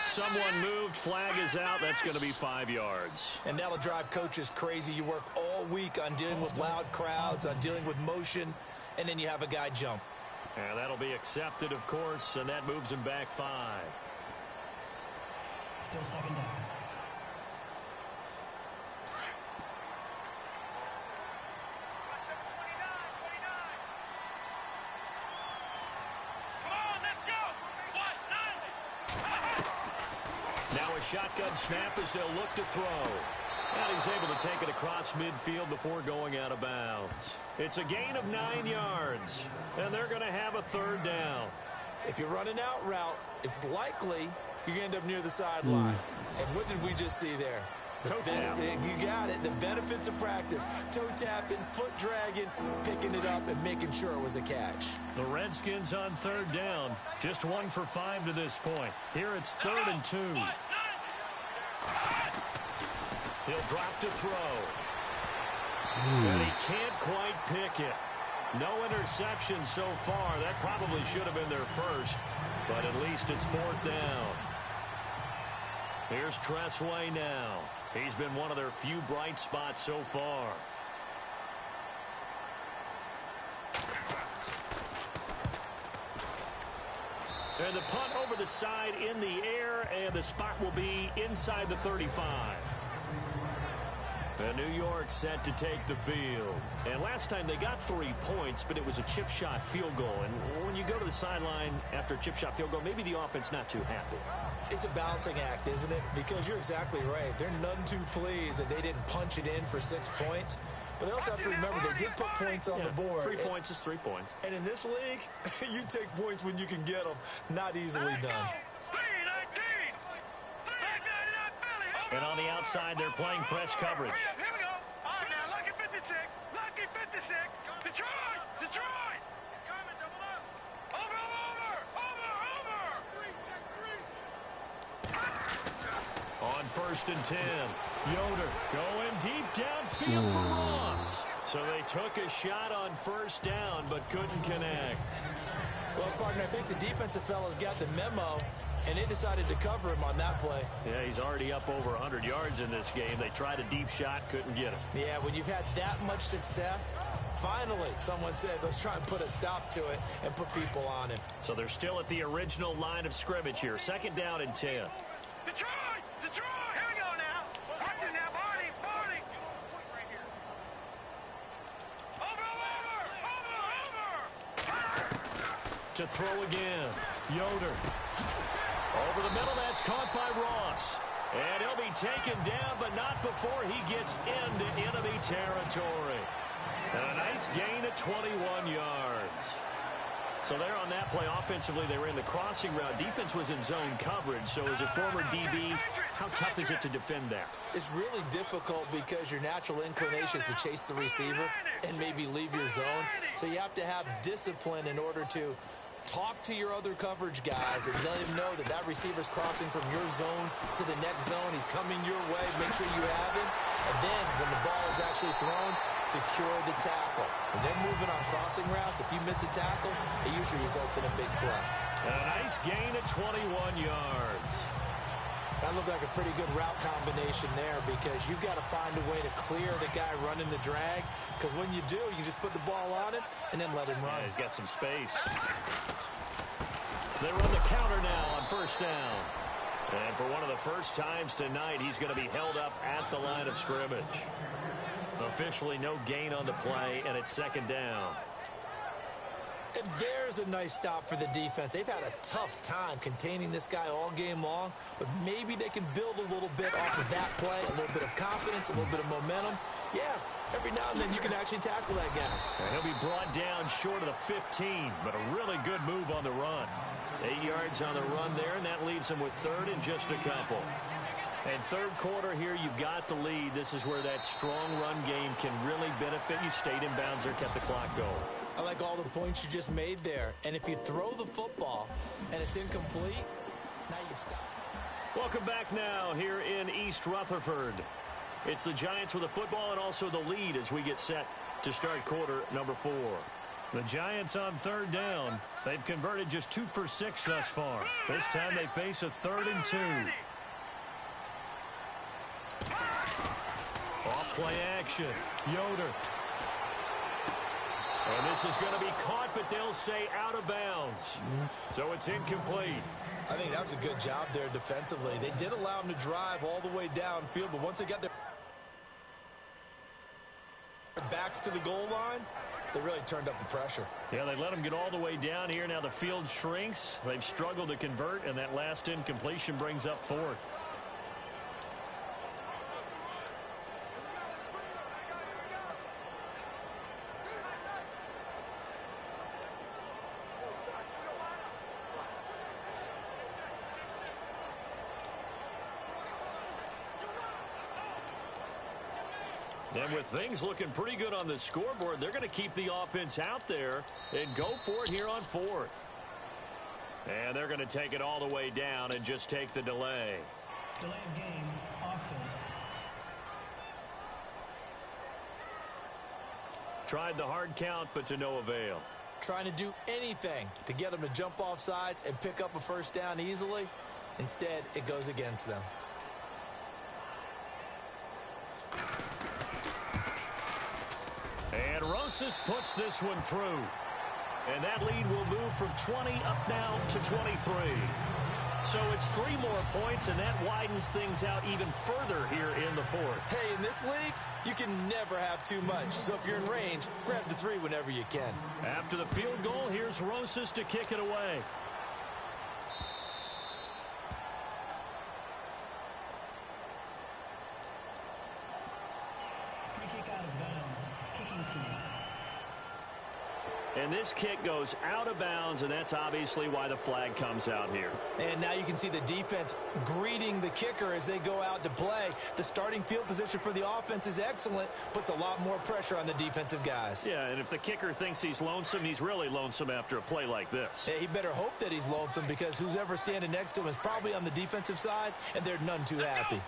Speaker 1: Someone moved, flag is out. That's going to be 5 yards.
Speaker 2: And that'll drive coaches crazy. You work all week on dealing with loud crowds, on dealing with motion, and then you have a guy jump.
Speaker 1: And that'll be accepted, of course, and that moves him back 5.
Speaker 5: Still second down.
Speaker 1: Now a shotgun snap as they'll look to throw. And he's able to take it across midfield before going out of bounds. It's a gain of 9 yards, and they're going to have a third down.
Speaker 3: If you're running out route, it's likely you're going to end up near the sideline. And what did we just see there?
Speaker 1: Toe tap.
Speaker 3: You got it. The benefits of practice. Toe tapping, foot dragging, picking it up, and making sure it was a catch.
Speaker 1: The Redskins on third down. Just 1 for 5 to this point. Here it's 3rd and 2. He'll drop to throw. And he can't quite pick it. No interception so far. That probably should have been their first, but at least it's 4th down. Here's Tressway now. He's been one of their few bright spots so far. And the punt over the side in the air, and the spot will be inside the 35. And New York set to take the field. And last time they got 3 points, but it was a chip shot field goal. And when you go to the sideline after a chip shot field goal, maybe the offense not too happy.
Speaker 3: It's a balancing act, isn't it? Because you're exactly right. They're none too pleased that they didn't punch it in for 6 points. But they also have to remember they did put points on the board.
Speaker 1: 3 points is 3 points.
Speaker 3: And in this league, you take points when you can get them. Not easily done.
Speaker 1: And on the outside, they're playing press coverage.
Speaker 4: Here we go. All right, now, lucky 56. Lucky 56. Detroit. Detroit. Coming, double up. Over.
Speaker 1: On 1st and 10, Yoder going deep downfield for Ross. So they took a shot on 1st down, but couldn't connect.
Speaker 3: Well, partner, I think the defensive fellas got the memo, and they decided to cover him on that play.
Speaker 1: Yeah, he's already up over 100 yards in this game. They tried a deep shot, couldn't get him.
Speaker 3: Yeah, when you've had that much success, finally someone said, let's try and put a stop to it and put people on him.
Speaker 1: So they're still at the original line of scrimmage here. 2nd down and 10.
Speaker 4: Detroit. Detroit. Here we go now. Watch it now, Barney. Barney. Over.
Speaker 1: To throw again. Yoder. Over the middle, that's caught by Ross. And he'll be taken down, but not before he gets into enemy territory. And a nice gain of 21 yards. So there on that play, offensively, they were in the crossing route. Defense was in zone coverage. So as a former DB, how tough is it to defend there?
Speaker 3: It's really difficult because your natural inclination is to chase the receiver and maybe leave your zone. So you have to have discipline in order to talk to your other coverage guys and let him know that that receiver's crossing from your zone to the next zone. He's coming your way. Make sure you have him. And then when the ball is actually thrown, secure the tackle. When they're moving on crossing routes, if you miss a tackle, it usually results in a big play.
Speaker 1: And a nice gain of 21 yards.
Speaker 3: That looked like a pretty good route combination there because you've got to find a way to clear the guy running the drag, because when you do, you just put the ball on him and then let him run.
Speaker 1: Yeah, he's got some space. They run the counter now on 1st down. And for one of the first times tonight, he's going to be held up at the line of scrimmage. Officially no gain on the play, and it's 2nd down.
Speaker 3: And there's a nice stop for the defense. They've had a tough time containing this guy all game long, but maybe they can build a little bit off of that play, a little bit of confidence, a little bit of momentum. Yeah, every now and then you can actually tackle that guy.
Speaker 1: And he'll be brought down short of the 15, but a really good move on the run. 8 yards on the run there, and that leaves him with 3rd and just a couple. And 3rd quarter here, you've got the lead. This is where that strong run game can really benefit you. Stayed in bounds there, kept the clock going.
Speaker 3: I like all the points you just made there. And if you throw the football and it's incomplete, now you stop.
Speaker 1: Welcome back now here in East Rutherford. It's the Giants with the football and also the lead as we get set to start quarter number 4. The Giants on 3rd down. They've converted just 2 for 6 thus far. This time they face a 3rd and 2. Off play action. Yoder. And this is going to be caught, but they'll say out of bounds. So it's incomplete.
Speaker 3: I think that was a good job there defensively. They did allow him to drive all the way downfield, but once they got their backs to the goal line, they really turned up the pressure.
Speaker 1: Yeah, they let him get all the way down here. Now the field shrinks. They've struggled to convert, and that last incompletion brings up 4th. And with things looking pretty good on the scoreboard, they're going to keep the offense out there and go for it here on fourth. And they're going to take it all the way down and just take the delay.
Speaker 5: Delay of game, offense.
Speaker 1: Tried the hard count, but to no avail.
Speaker 2: Trying to do anything to get them to jump off sides and pick up a first down easily. Instead, it goes against them.
Speaker 1: And Rosas puts this one through. And that lead will move from 20 up now to 23. So it's 3 more points, and that widens things out even further here in the fourth.
Speaker 2: Hey, in this league, you can never have too much. So if you're in range, grab the 3 whenever you can.
Speaker 1: After the field goal, here's Rosas to kick it away.
Speaker 5: Free kick out of bounds. Kicking team.
Speaker 1: And this kick goes out of bounds, and that's obviously why the flag comes out here.
Speaker 2: And now you can see the defense greeting the kicker as they go out to play. The starting field position for the offense is excellent, puts a lot more pressure on the defensive guys.
Speaker 1: Yeah, and if the kicker thinks he's lonesome, he's really lonesome after a play like this.
Speaker 2: Yeah, he better hope that he's lonesome, because who's ever standing next to him is probably on the defensive side, and they're none too happy.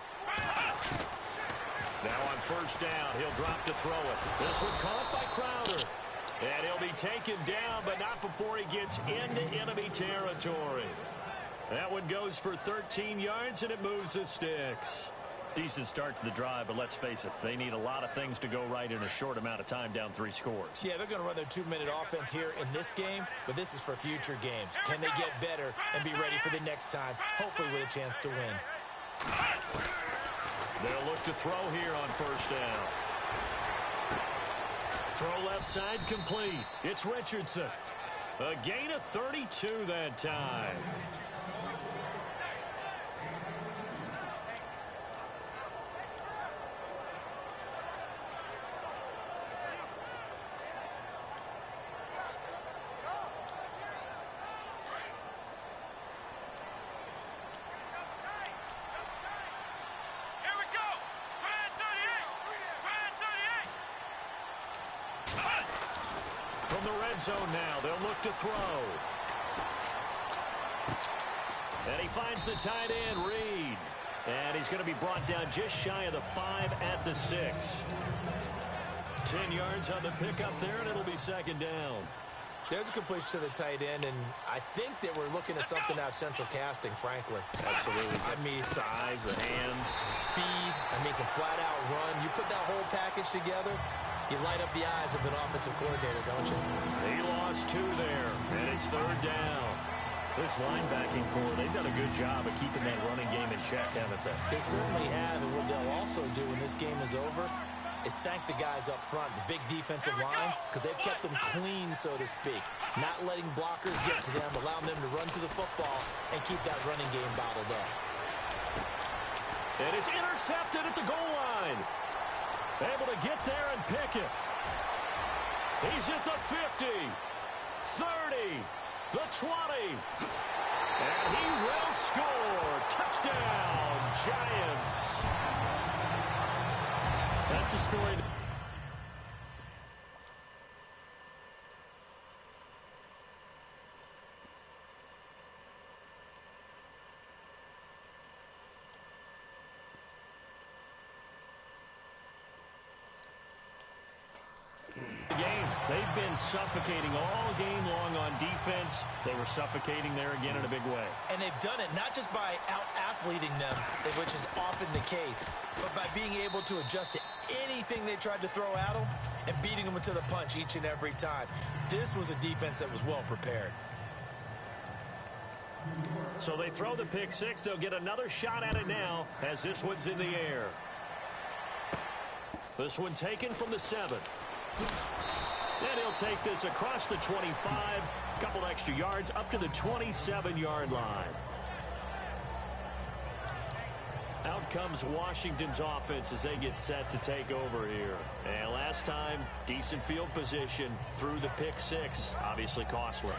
Speaker 1: Now on first down, he'll drop to throw it. This one caught by Crowder. And he'll be taken down, but not before he gets into enemy territory. That one goes for 13 yards, and it moves the sticks. Decent start to the drive, but let's face it, they need a lot of things to go right in a short amount of time, down 3 scores.
Speaker 2: Yeah, they're going to run their 2-minute offense here in this game, but this is for future games. Can they get better and be ready for the next time, hopefully with a chance to win?
Speaker 1: They'll look to throw here on first down. Throw left side complete. It's Richardson. A gain of 32 that time. From the red zone now, they'll look to throw. And he finds the tight end, Reed. And he's going to be brought down just shy of the 5 at the 6. 10 yards on the pickup there, and it'll be second down.
Speaker 2: There's a completion to the tight end, and I think that we're looking at something out of central casting, frankly.
Speaker 1: Absolutely. I mean, size, the hands.
Speaker 2: Speed. I mean, can flat out run. You put that whole package together, you light up the eyes of an offensive coordinator, don't you?
Speaker 1: He lost 2 there, and it's third down. This linebacking core, they've done a good job of keeping that running game in check, haven't they?
Speaker 2: They certainly have, and what they'll also do when this game is over is thank the guys up front, the big defensive line, because they've kept them clean, so to speak. Not letting blockers get to them, allowing them to run to the football and keep that running game bottled up.
Speaker 1: And it's intercepted at the goal line. Able to get there and pick it. He's at the 50, 30, the 20. And he will score. Touchdown, Giants. That's a story. They've been suffocating all game long on defense. They were suffocating there again in a big way.
Speaker 2: And they've done it not just by out-athleting them, which is often the case, but by being able to adjust to anything they tried to throw at them and beating them into the punch each and every time. This was a defense that was well prepared.
Speaker 1: So they throw the pick 6. They'll get another shot at it now as this one's in the air. This one taken from the 7. And he'll take this across the 25, a couple extra yards up to the 27-yard line. Out comes Washington's offense as they get set to take over here. And last time, decent field position through the pick 6, obviously costly.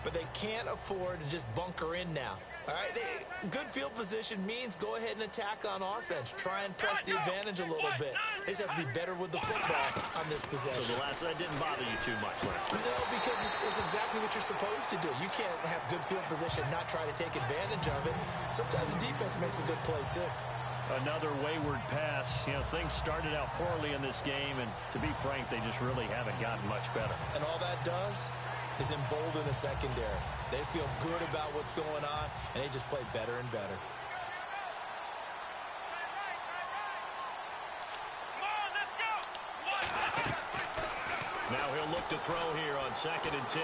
Speaker 3: but they can't afford to just bunker in now. All right, good field position means go ahead and attack on offense. Try and press the advantage a little bit. They just have to be better with the football on this possession.
Speaker 1: So that didn't bother you too much last night?
Speaker 3: No, because it's exactly what you're supposed to do. You can't have good field position, not try to take advantage of it. Sometimes the defense makes a good play, too.
Speaker 1: Another wayward pass. You know, things started out poorly in this game, and to be frank, they just really haven't gotten much better.
Speaker 3: And all that does is embolden the secondary. They feel good about what's going on, and they just play better and better.
Speaker 1: Now he'll look to throw here on 2nd and 10.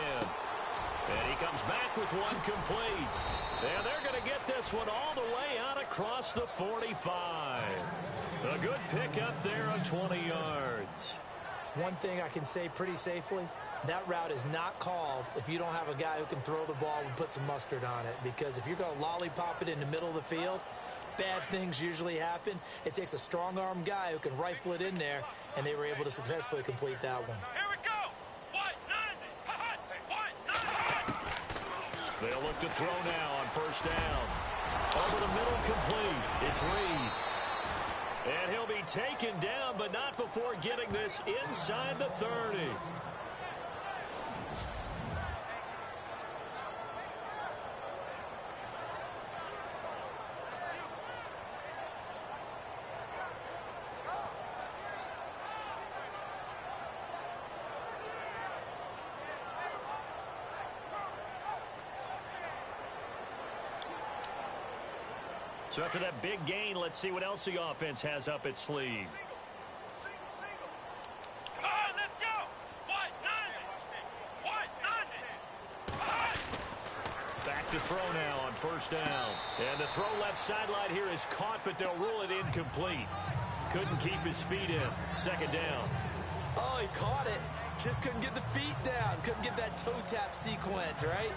Speaker 1: And he comes back with one complete. And they're going to get this one all the way out across the 45. A good pickup there of 20 yards.
Speaker 3: One thing I can say pretty safely, that route is not called if you don't have a guy who can throw the ball and put some mustard on it. Because if you're going to lollipop it in the middle of the field, bad things usually happen. It takes a strong-arm guy who can rifle it in there, and they were able to successfully complete that one.
Speaker 4: Here we go. White 90.
Speaker 1: They'll look to throw now on 1st down. Over the middle, complete. It's Reed. And he'll be taken down, but not before getting this inside the 30. So after that big gain, let's see what else the offense has up its sleeve.
Speaker 4: Come on, let's go. White 90.
Speaker 1: Back to throw now on 1st down. And the throw left sideline here is caught, but they'll rule it incomplete. Couldn't keep his feet in. 2nd down.
Speaker 3: Oh, he caught it. Just couldn't get the feet down. Couldn't get that toe tap sequence, right?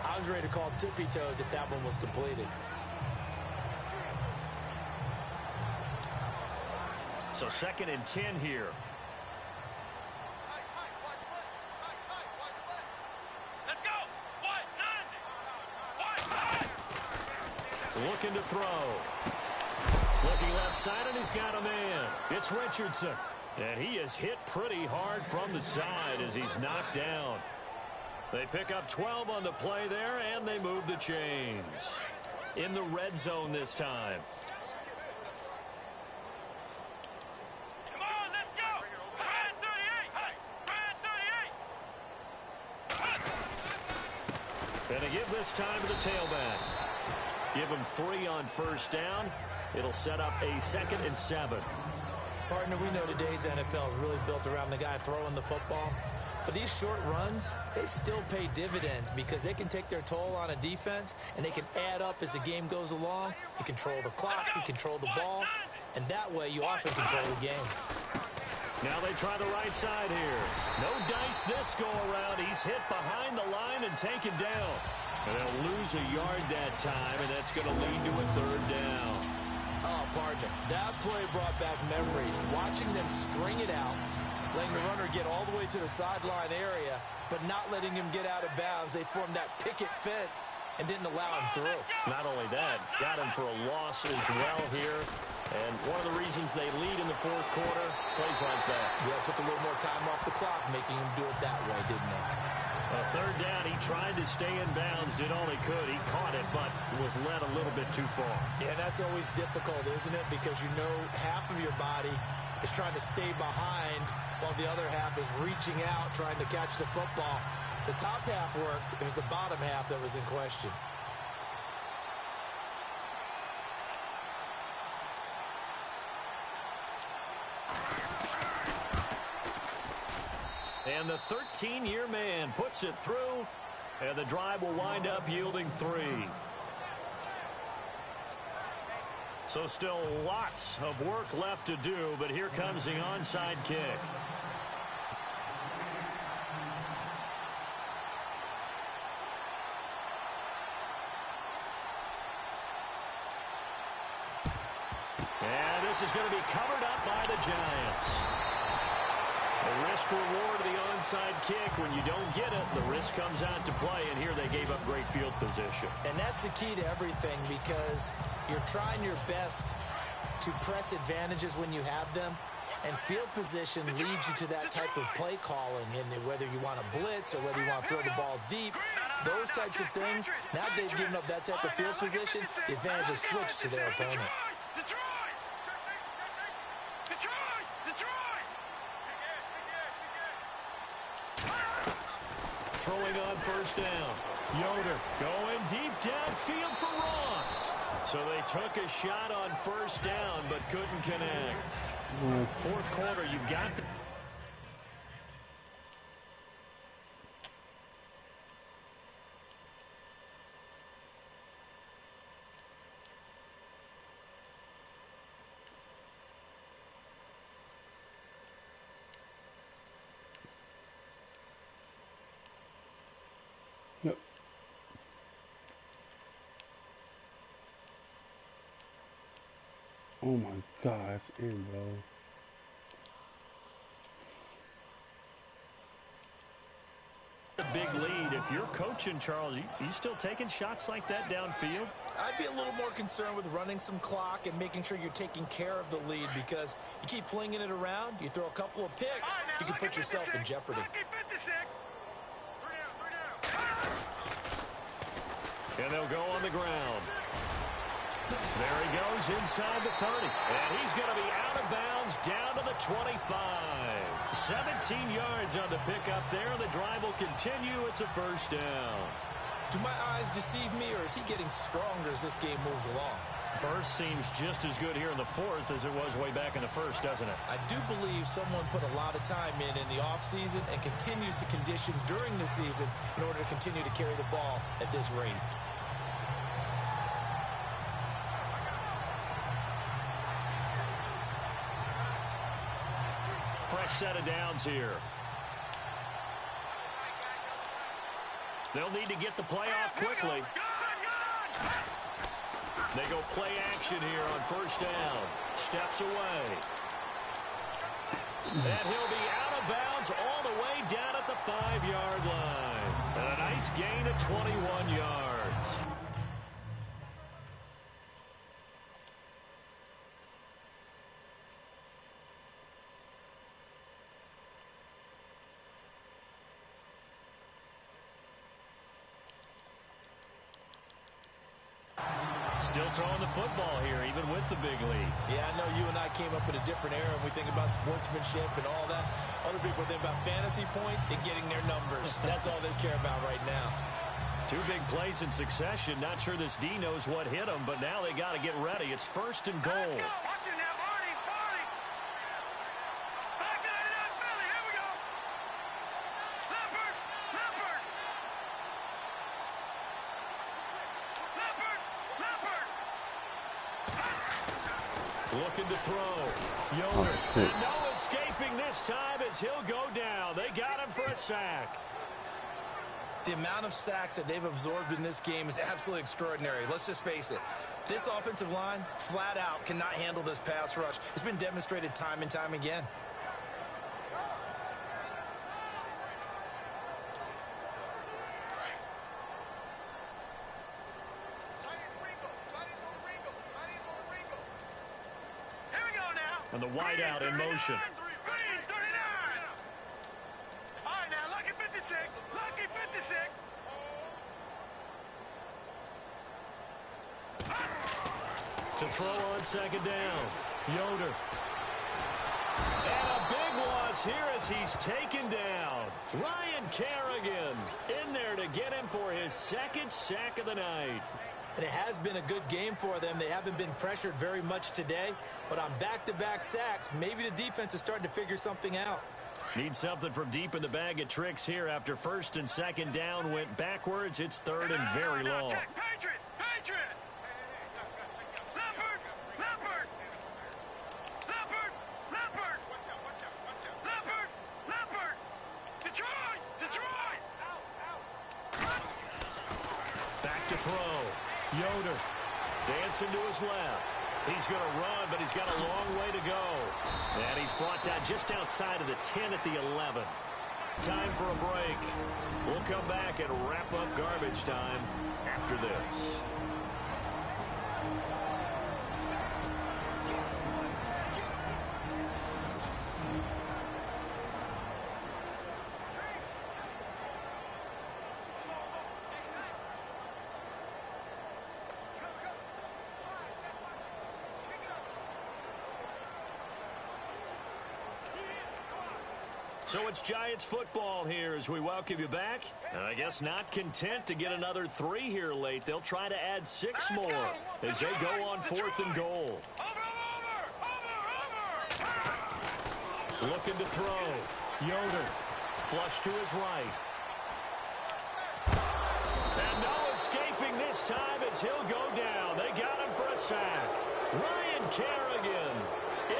Speaker 3: I was ready to call tippy toes if that one was completed.
Speaker 1: So 2nd and 10 here.
Speaker 4: Let's go. White 90.
Speaker 1: Looking to throw. Looking left side, and he's got a man. It's Richardson. And he is hit pretty hard from the side as he's knocked down. They pick up 12 on the play there, and they move the chains. In the red zone this time.
Speaker 4: Come on, let's go. Brand 38. Brand 38.
Speaker 1: And they give this time to the tailback. Give him 3 on 1st down. It'll set up a 2nd and 7.
Speaker 3: Partner, we know today's NFL is really built around the guy throwing the football. But these short runs, they still pay dividends because they can take their toll on a defense, and they can add up as the game goes along. You control the clock, you control the ball, and that way you often control the game.
Speaker 1: Now they try the right side here. No dice this go around. He's hit behind the line and taken down. And they'll lose a yard that time, and that's going to lead to a 3rd down.
Speaker 3: Oh, partner, that play brought back memories. Watching them string it out, letting the runner get all the way to the sideline area, but not letting him get out of bounds. They formed that picket fence and didn't allow him through.
Speaker 1: Not only that, got him for a loss as well here. And one of the reasons they lead in the 4th quarter, plays like that.
Speaker 3: Yeah, took a little more time off the clock, making him do it that way, didn't they?
Speaker 1: A 3rd down, he tried to stay in bounds, did all he could. He caught it, but was led a little bit too far.
Speaker 3: Yeah, that's always difficult, isn't it? Because you know half of your body is trying to stay behind while the other half is reaching out, trying to catch the football. The top half worked. It was the bottom half that was in question.
Speaker 1: And the 13-year man puts it through, and the drive will wind up yielding 3. So still lots of work left to do, but here comes the onside kick. And this is going to be covered up by the Giants. The risk reward of the onside kick. When you don't get it, the risk comes out to play, and here they gave up great field position.
Speaker 2: And that's the key to everything, because you're trying your best to press advantages when you have them, and field position leads you to that type of play calling, and whether you want to blitz or whether you want to throw the ball deep, those types of things. Now they've given up that type of field position, the advantage is switched to their opponent.
Speaker 1: Throwing on first down. Yoder going deep downfield for Ross. So they took a shot on first down but couldn't connect. Fourth quarter, you've got the...
Speaker 6: Yep. Oh my God, it's in, bro.
Speaker 1: A big lead. If you're coaching, Charles, you still taking shots like that downfield?
Speaker 2: I'd be a little more concerned with running some clock and making sure you're taking care of the lead, because you keep flinging it around, you throw a couple of picks, you can put yourself in jeopardy.
Speaker 1: And they'll go on the ground. There he goes inside the 30. And he's going to be out of bounds down to the 25. 17 yards on the pickup there. The drive will continue. It's a first down.
Speaker 2: Do my eyes deceive me, or is he getting stronger as this game moves along?
Speaker 1: Burst seems just as good here in the fourth as it was way back in the first, doesn't it?
Speaker 2: I do believe someone put a lot of time in the offseason and continues to condition during the season in order to continue to carry the ball at this rate.
Speaker 1: Fresh set of downs here. They'll need to get the play off quickly. They go play action here on first down. Steps away. And he'll be out of bounds all the way down at the 5-yard line. And a nice gain of 21 yards. Still throwing the football here, even with the big lead.
Speaker 2: Yeah, I know you and I came up in a different era, and we think about sportsmanship and all that. Other people think about fantasy points and getting their numbers. That's all they care about right now.
Speaker 1: Two big plays in succession. Not sure this D knows what hit him, but now they got to get ready. It's first and goal.
Speaker 4: Let's go. Watch it now, Marty. Marty. Back 99 Philly. Here we go. Leopard. Leopard. Leopard. Leopard.
Speaker 1: Looking to throw. Yoder. And no escaping this time as he'll go down. They got him for a sack.
Speaker 2: The amount of sacks that they've absorbed in this game is absolutely extraordinary. Let's just face it. This offensive line, flat out, cannot handle this pass rush. It's been demonstrated time and time again.
Speaker 4: Here we go now.
Speaker 1: And the wideout in motion.
Speaker 4: Green 39. All right now, lucky 56. Lucky 56.
Speaker 1: To throw on second down. Yoder. And a big loss here as he's taken down. Ryan Kerrigan in there to get him for his second sack of the night.
Speaker 2: And it has been a good game for them. They haven't been pressured very much today, but on back-to-back sacks, maybe the defense is starting to figure something out.
Speaker 1: Need something from deep in the bag of tricks here. After first and second down went backwards, it's third and very long.
Speaker 4: Check. Patriot. Patriot. Leopard. Leopard. Leopard. Leopard. Leopard. Leopard. Detroit. Detroit.
Speaker 1: Back to throw. Yoder dancing to his left. He's going to run, but he's got a long way to go. And he's brought down just outside of the 10 at the 11. Time for a break. We'll come back and wrap up garbage time after this. So it's Giants football here as we welcome you back. And I guess not content to get another 3 here late. They'll try to add 6 more as they go on 4th and goal. Looking to throw. Yoder. Flush to his right. And no escaping this time as he'll go down. They got him for a sack. Ryan Kerrigan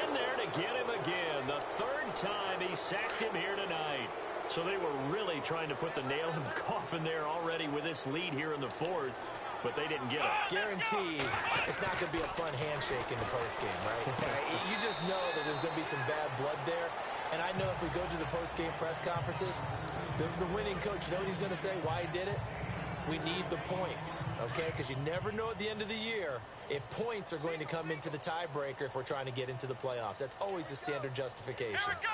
Speaker 1: in there to get him again. The 3rd time he sacked him here tonight. So they were really trying to put the nail in the coffin there already with this lead here in the 4th, but they didn't get it.
Speaker 2: Guaranteed it's not going to be a fun handshake in the postgame, right? You just know that there's going to be some bad blood there. And I know if we go to the postgame press conferences, the winning coach, you know what he's going to say, why he did it? We need the points, okay? Because you never know at the end of the year if points are going to come into the tiebreaker if we're trying to get into the playoffs. That's always the standard justification.
Speaker 4: Here we go.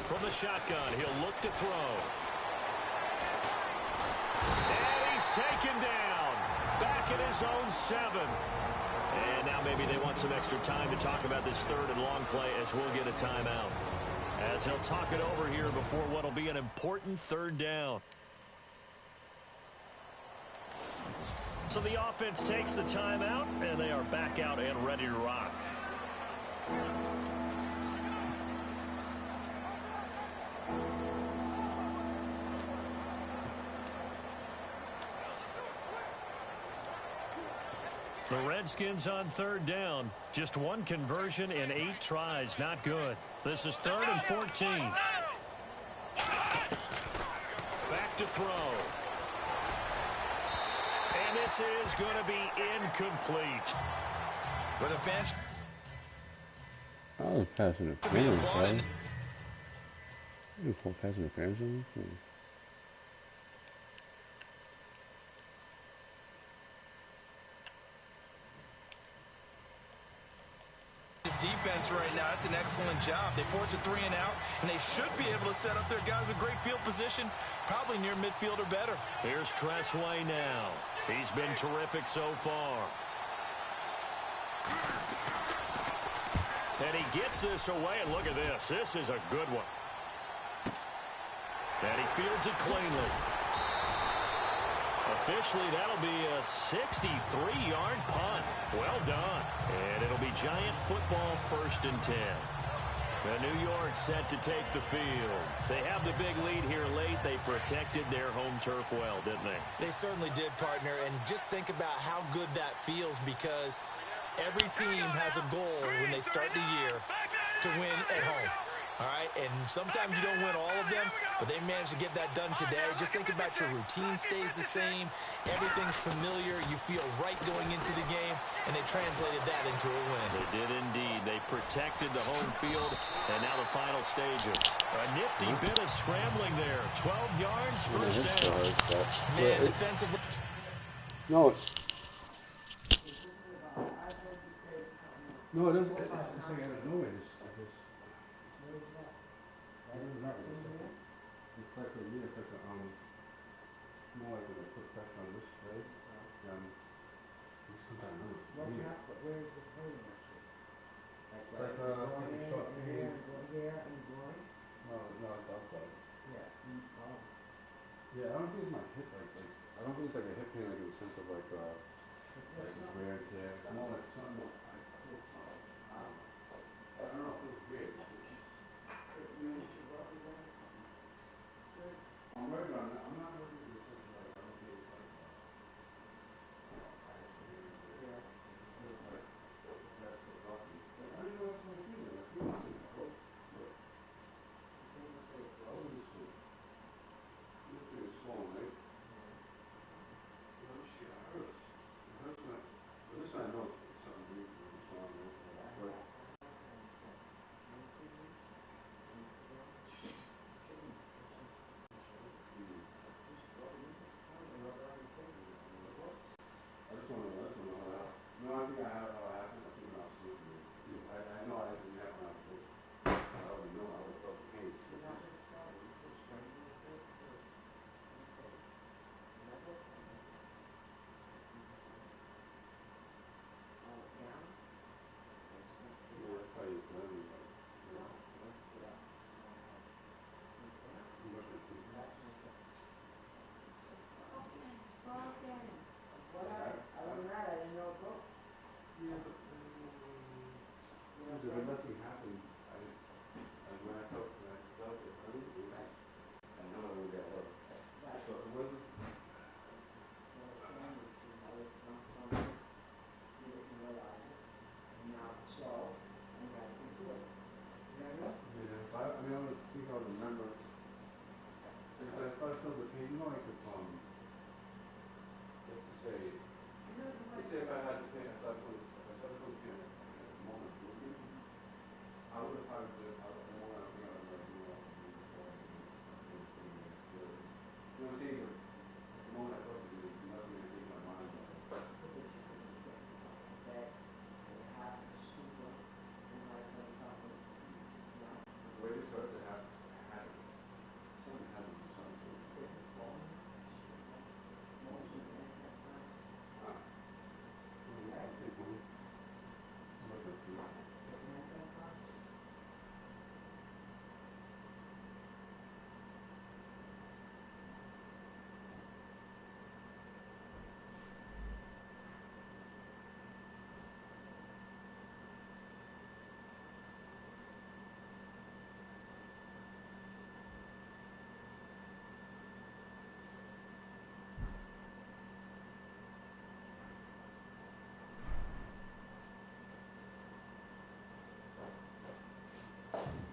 Speaker 1: From the shotgun, he'll look to throw. And he's taken down. Back at his own 7. And now maybe they want some extra time to talk about this 3rd and long play as we'll get a timeout. As he'll talk it over here before what will be an important 3rd down. So the offense takes the timeout, and they are back out and ready to rock. The Redskins on 3rd down. Just 1 conversion in 8 tries. Not good. This is 3rd and 14. Back to throw. And this is going to be incomplete.
Speaker 2: With a bench.
Speaker 6: I was passing interference, right? You call passing interference on this?
Speaker 3: His defense right now, that's an excellent job. They force a 3 and out, and they should be able to set up their guys in great field position, probably near midfield or better.
Speaker 1: Here's Tressway now. He's been terrific so far. And he gets this away, and look at this. This is a good one. And he fields it cleanly. Officially, that'll be a 63-yard punt. Well done. And it'll be Giant football 1st and 10. The New York set to take the field. They have the big lead here late. They protected their home turf well, didn't they?
Speaker 2: They certainly did, partner. And just think about how good that feels, because every team has a goal when they start the year to win at home. All right, and sometimes you don't win all of them, but they managed to get that done today. Just think about your routine stays the same. Everything's familiar. You feel right going into the game, and they translated that into a win.
Speaker 1: They did indeed. They protected the home field, and now the final stages. A nifty bit of scrambling there. 12 yards, 1st down.
Speaker 2: Man, defensively.
Speaker 6: No, no, it doesn't. It's like out of nowhere. It's like a, yeah, it's like a, more like when they put pressure on this, right? This comes out of nowhere.
Speaker 7: Where is the pain actually?
Speaker 6: It's like a short pain.
Speaker 7: Here and going?
Speaker 6: No, it's outside.
Speaker 7: Yeah. Oh.
Speaker 6: Yeah, I don't think it's my hip, I don't think it's like a hip pain, like in the sense of like wear and tear. It's more like something, I don't know, it feels weird. I'm working on that. I'm not working with this like I don't feel like that's so lucky. I don't know what's my feeling. I feel like it's close. Look. How is this food? This thing is swollen, right? No shit, it hurts. It hurts when but this I know it's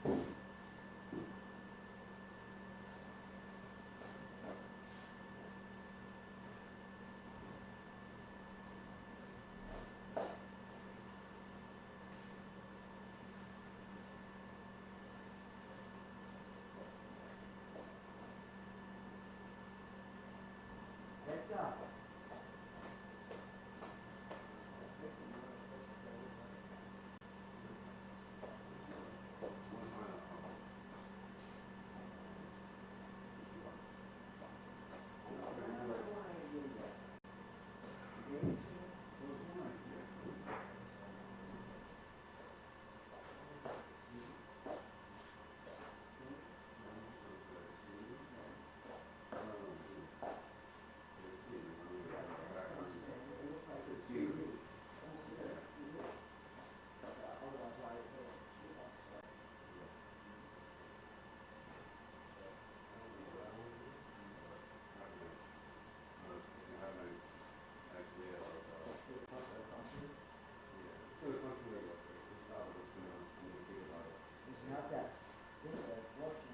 Speaker 7: Heads up. It's not that, this is fortune.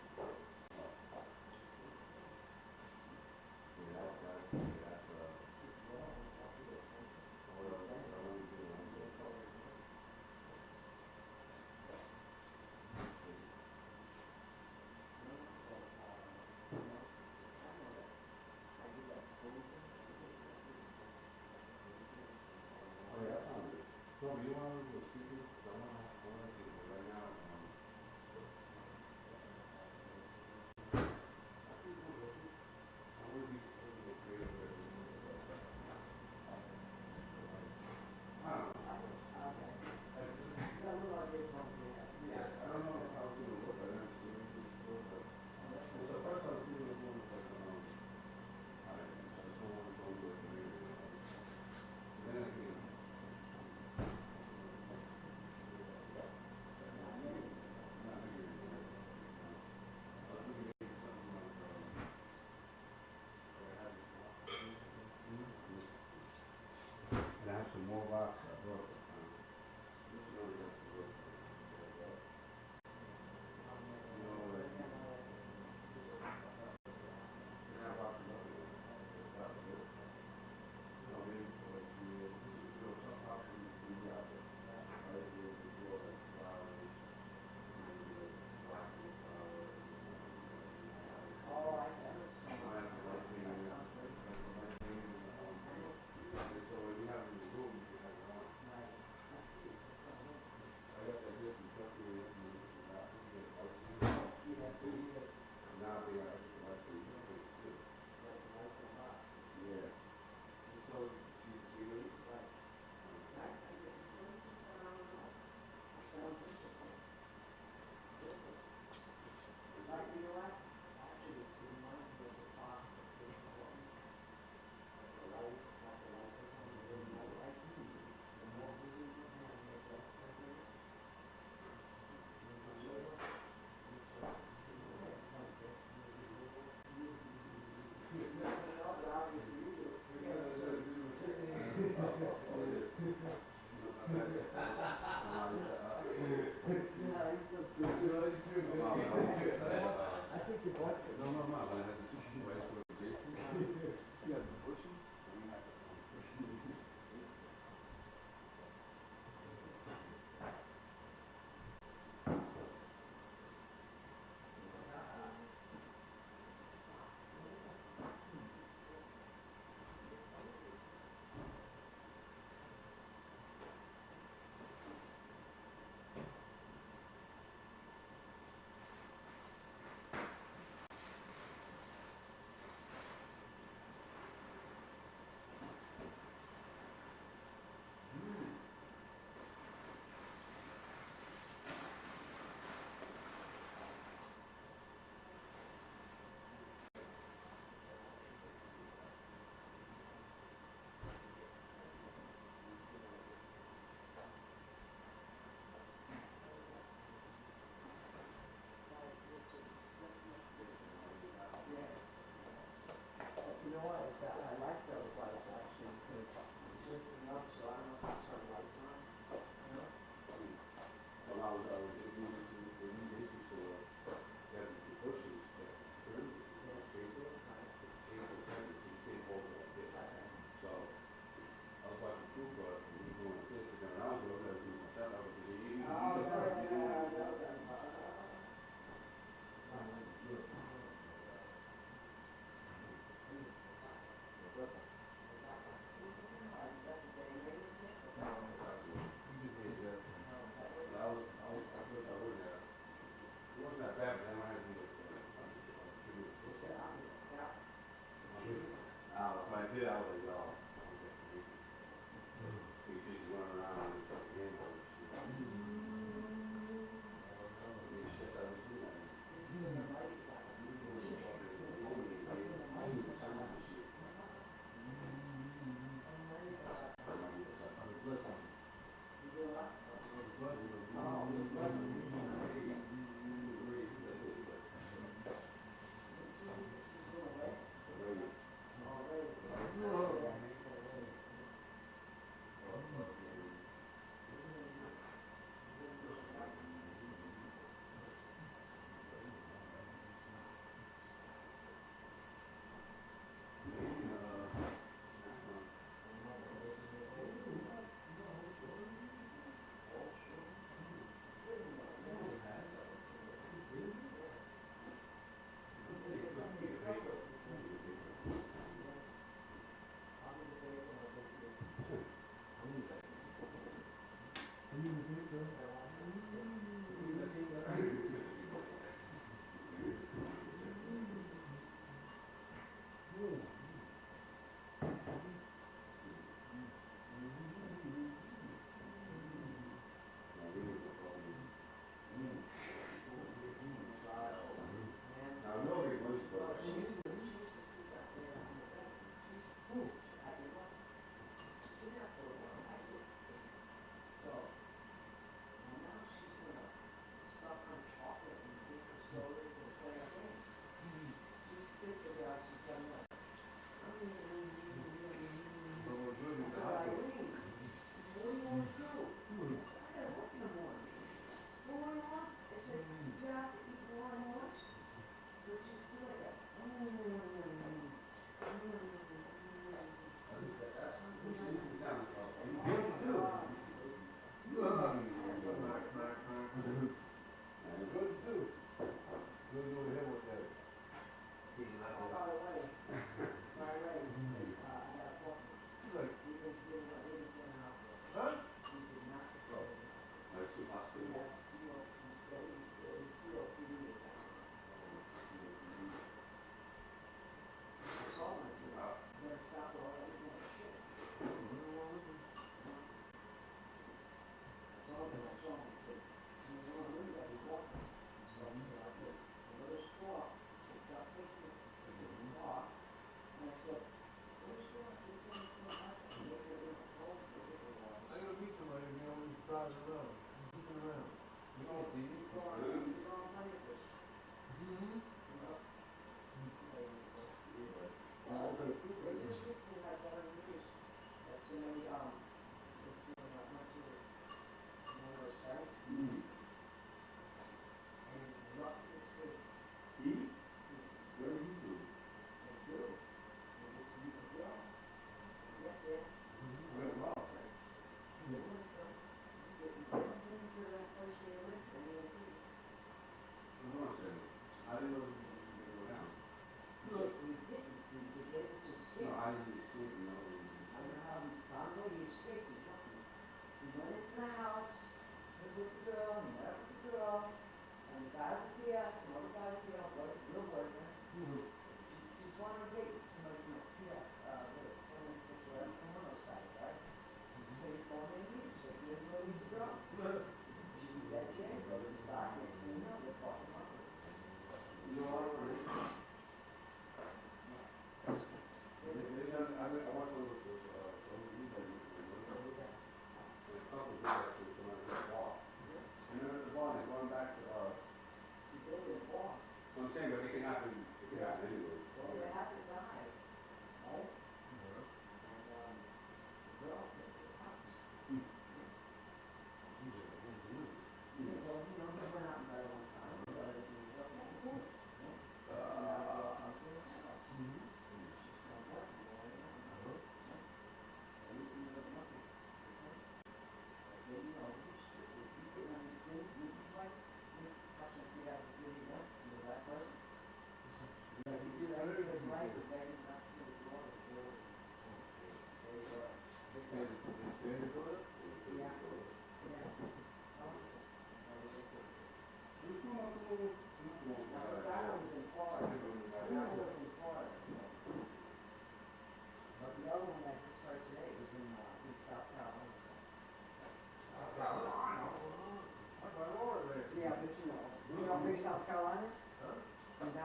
Speaker 6: Oh yeah, that sounds good. No, but you want to do a speaker? Because I want to do it right now. I think we'll go to. I want to be creative with it. I don't know.
Speaker 7: Okay. You got a little idea of what we have.
Speaker 6: Yeah, I don't know how it's gonna look. I've never seen anything before, but it's the first time people are doing like I just don't want to go to like a radio. Then I can. Not bigger than that. I was thinking maybe something like and I have some more rocks I brought this time. This is really good to look. You know, like and I rocked it up in it. That was it. You know, maybe for like 3 years. You know, some rocks when you got it, right? You grow like flowers, maybe like broccoli flowers,
Speaker 7: Oh, I see.
Speaker 6: I have the light hanging in, like the light hanging in the and so when you have it in the room, you can have it on.
Speaker 7: Right. That's cute. That sounds interesting.
Speaker 6: I got that here from Kentucky. They have the bathroom, you get lights in it.
Speaker 7: Yeah, pretty good.
Speaker 6: Now they got extra lights for you too.
Speaker 7: Like the lights and boxes.
Speaker 6: Yeah. And so she really.
Speaker 7: Right. What did you say? I don't know. That sounds interesting. Different. Like, you know what? Actually, it reminds me of the box that came from, like the light, after light goes on, the really night light. The more blue you have, you make that effect with it. No, but obviously you do. Yeah, he's so stupid. I think you bought it.
Speaker 6: No, when I had the white store with Jason, he had the bushes, and we had the
Speaker 7: Yeah. You know what? I like those lights actually because it's just enough so I don't have to turn lights on. You know?
Speaker 6: Well, I was, if you did, I was like, yo, I'm getting crazy. So you just run around and put your hands on the shit. You shit out of shit out of it. You doing the fucking bowling game, some of the shit.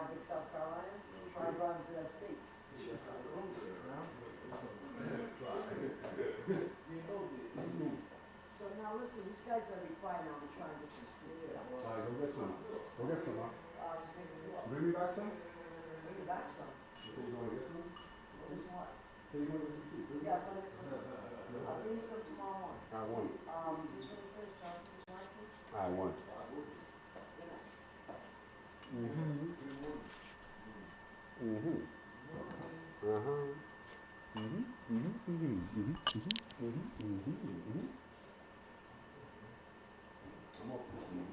Speaker 7: now, big South Carolina. Try driving to that state. So now listen, these guys gotta be quiet now. I'm trying to get some sleep.
Speaker 6: All right, go get some. Go get some, huh? Bring me back some?
Speaker 7: Bring you back some.
Speaker 6: You think you want to get some?
Speaker 7: Listen what?
Speaker 6: Say you want to get some too. Bring me
Speaker 7: Yeah,
Speaker 6: back
Speaker 7: I'm gonna get some. I'll bring you some tomorrow morning.
Speaker 6: I want it.
Speaker 7: Who's gonna finish, John? Who's going to?
Speaker 6: I want it.
Speaker 7: Good night.
Speaker 6: I'm off this one.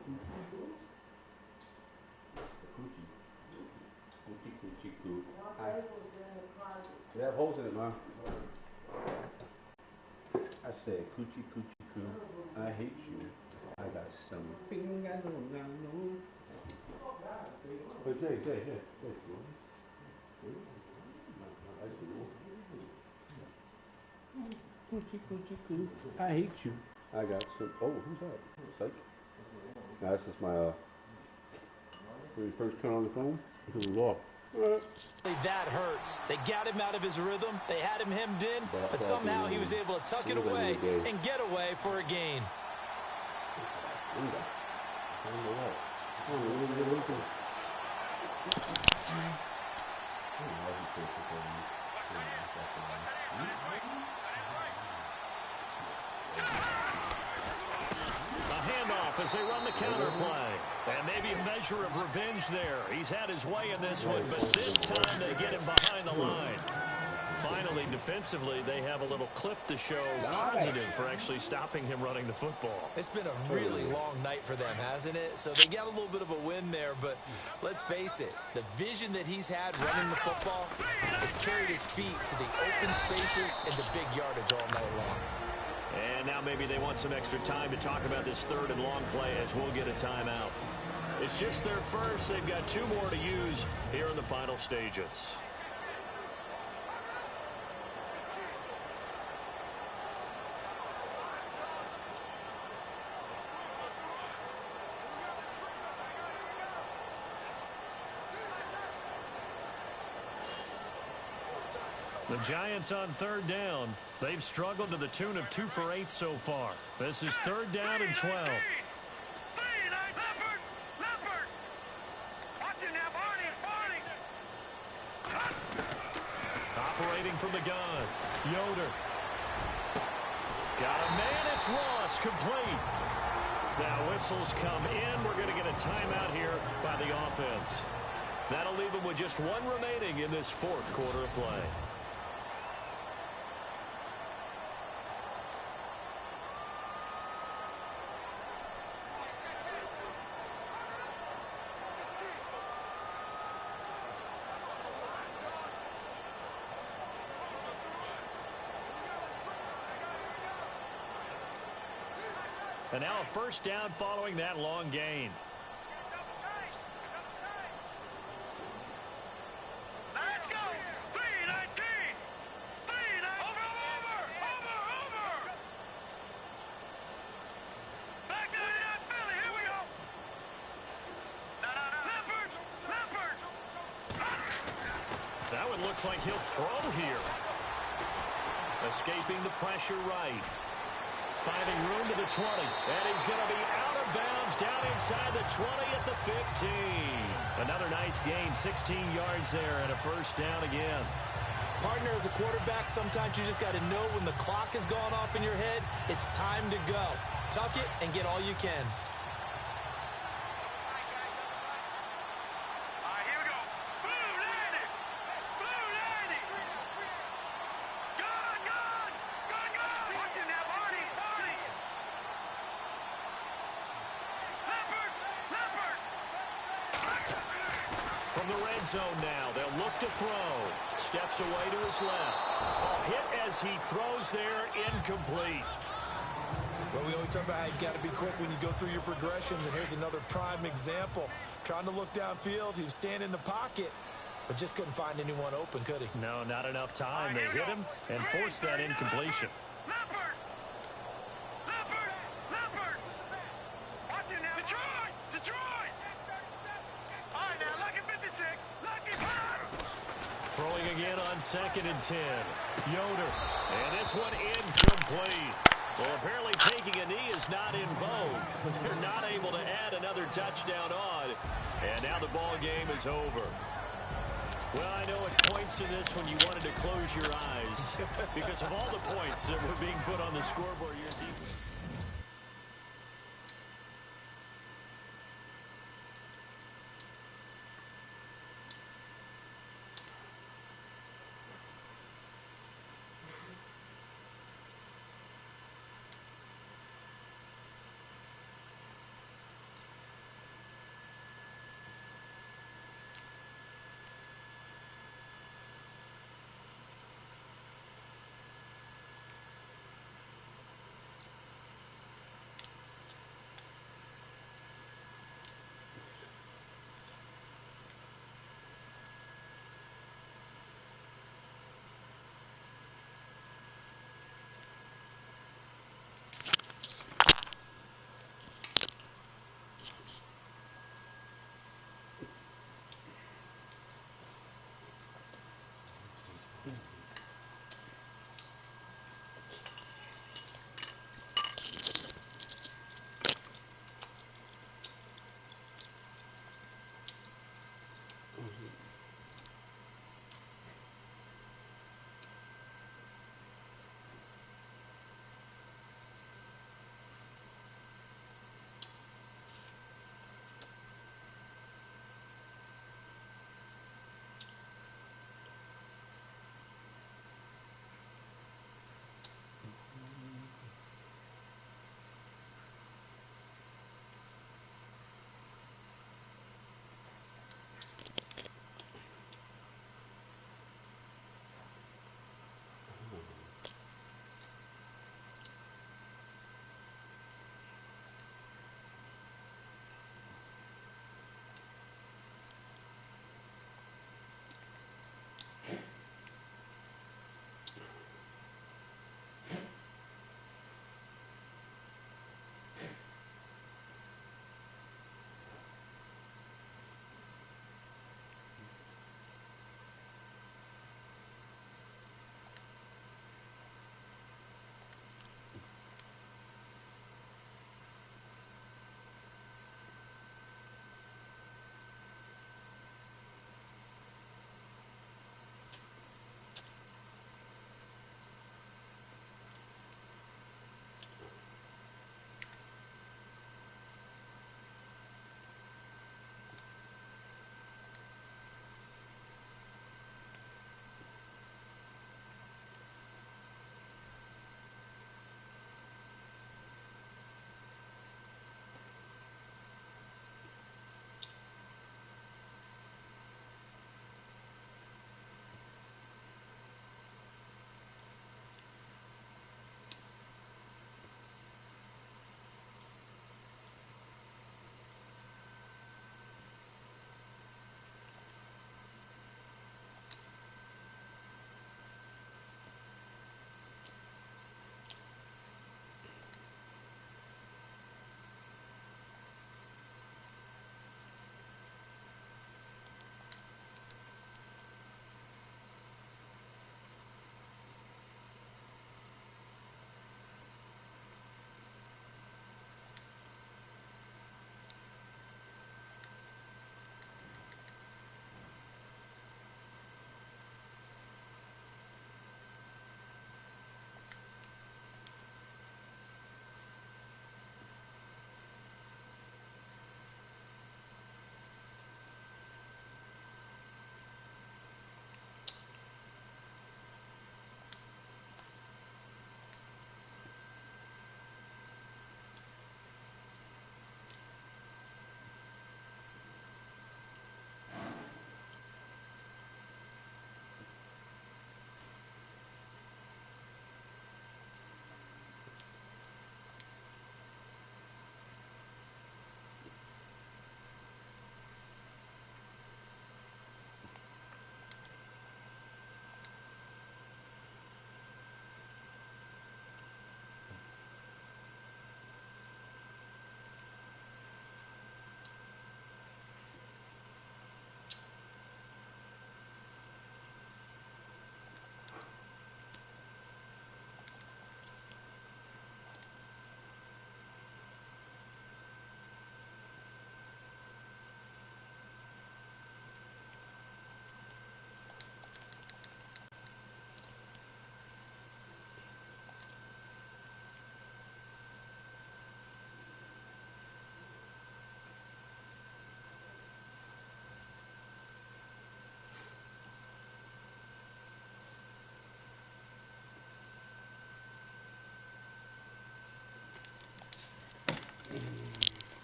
Speaker 6: Coochie coo. They have holes in it, man. I said coochie coo. I hate you. I got something I know. But Jay. Coochie coo. I hate you. I got some. Oh, who's that? Psych. No, that's just my when you first turn on the phone, it was off.
Speaker 2: That hurts. They got him out of his rhythm. They had him hemmed in, but somehow he was able to tuck it away and get away for a gain.
Speaker 1: A handoff as they run the counter play. And maybe a measure of revenge there. He's had his way in this one, but this time they get him behind the line. Finally, defensively, they have a little clip to show positive for actually stopping him running the football.
Speaker 2: It's been a really long night for them, hasn't it? So they got a little bit of a win there, but let's face it, the vision that he's had running the football has carried his feet to the open spaces and the big yardage all night long.
Speaker 1: And now maybe they want some extra time to talk about this third and long play as we'll get a timeout. It's just their first. They've got two more to use here in the final stages. The Giants on third down. They've struggled to the tune of 2 for 8 so far. This is third down and 12. Operating from the gun. Yoder. Got a man. It's Ross. Complete. Now whistles come in. We're going to get a timeout here by the offense. That'll leave them with just one remaining in this fourth quarter of play. And now a first down following that long gain.
Speaker 4: Let's go. 3-19. 3-19. Over. Back to the Philly. Here we go. Leopard.
Speaker 1: That one looks like he'll throw here. Escaping the pressure right. Finding room to the 20. And he's going to be out of bounds down inside the 20 at the 15. Another nice gain, 16 yards there, and a first down again.
Speaker 2: Partner, as a quarterback, sometimes you just got to know when the clock has gone off in your head, it's time to go. Tuck it and get all you can.
Speaker 4: All right, here we go. Blue landed. Gun. Watch it now, Barney. Leopard.
Speaker 1: From the red zone now, they'll look to throw. Steps away to his left. A hit as he throws there, incomplete.
Speaker 2: Well, we always talk about how you got to be quick when you go through your progressions, and here's another prime example. Trying to look downfield, he was standing in the pocket, but just couldn't find anyone open, could he?
Speaker 1: No, not enough time. They hit him and forced that incompletion.
Speaker 4: Leopard. Watch it now. Detroit. All right, now, lucky 56.
Speaker 1: Throwing again on 2nd and 10. Yoder. And this one incomplete. Well, apparently taking a knee is not in vogue. They're not able to add another touchdown on. And now the ball game is over. Well, I know at points in this when you wanted to close your eyes because of all the points that were being put on the scoreboard. Your defense.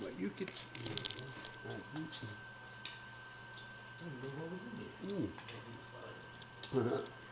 Speaker 6: But you could.
Speaker 8: I didn't know what was in it.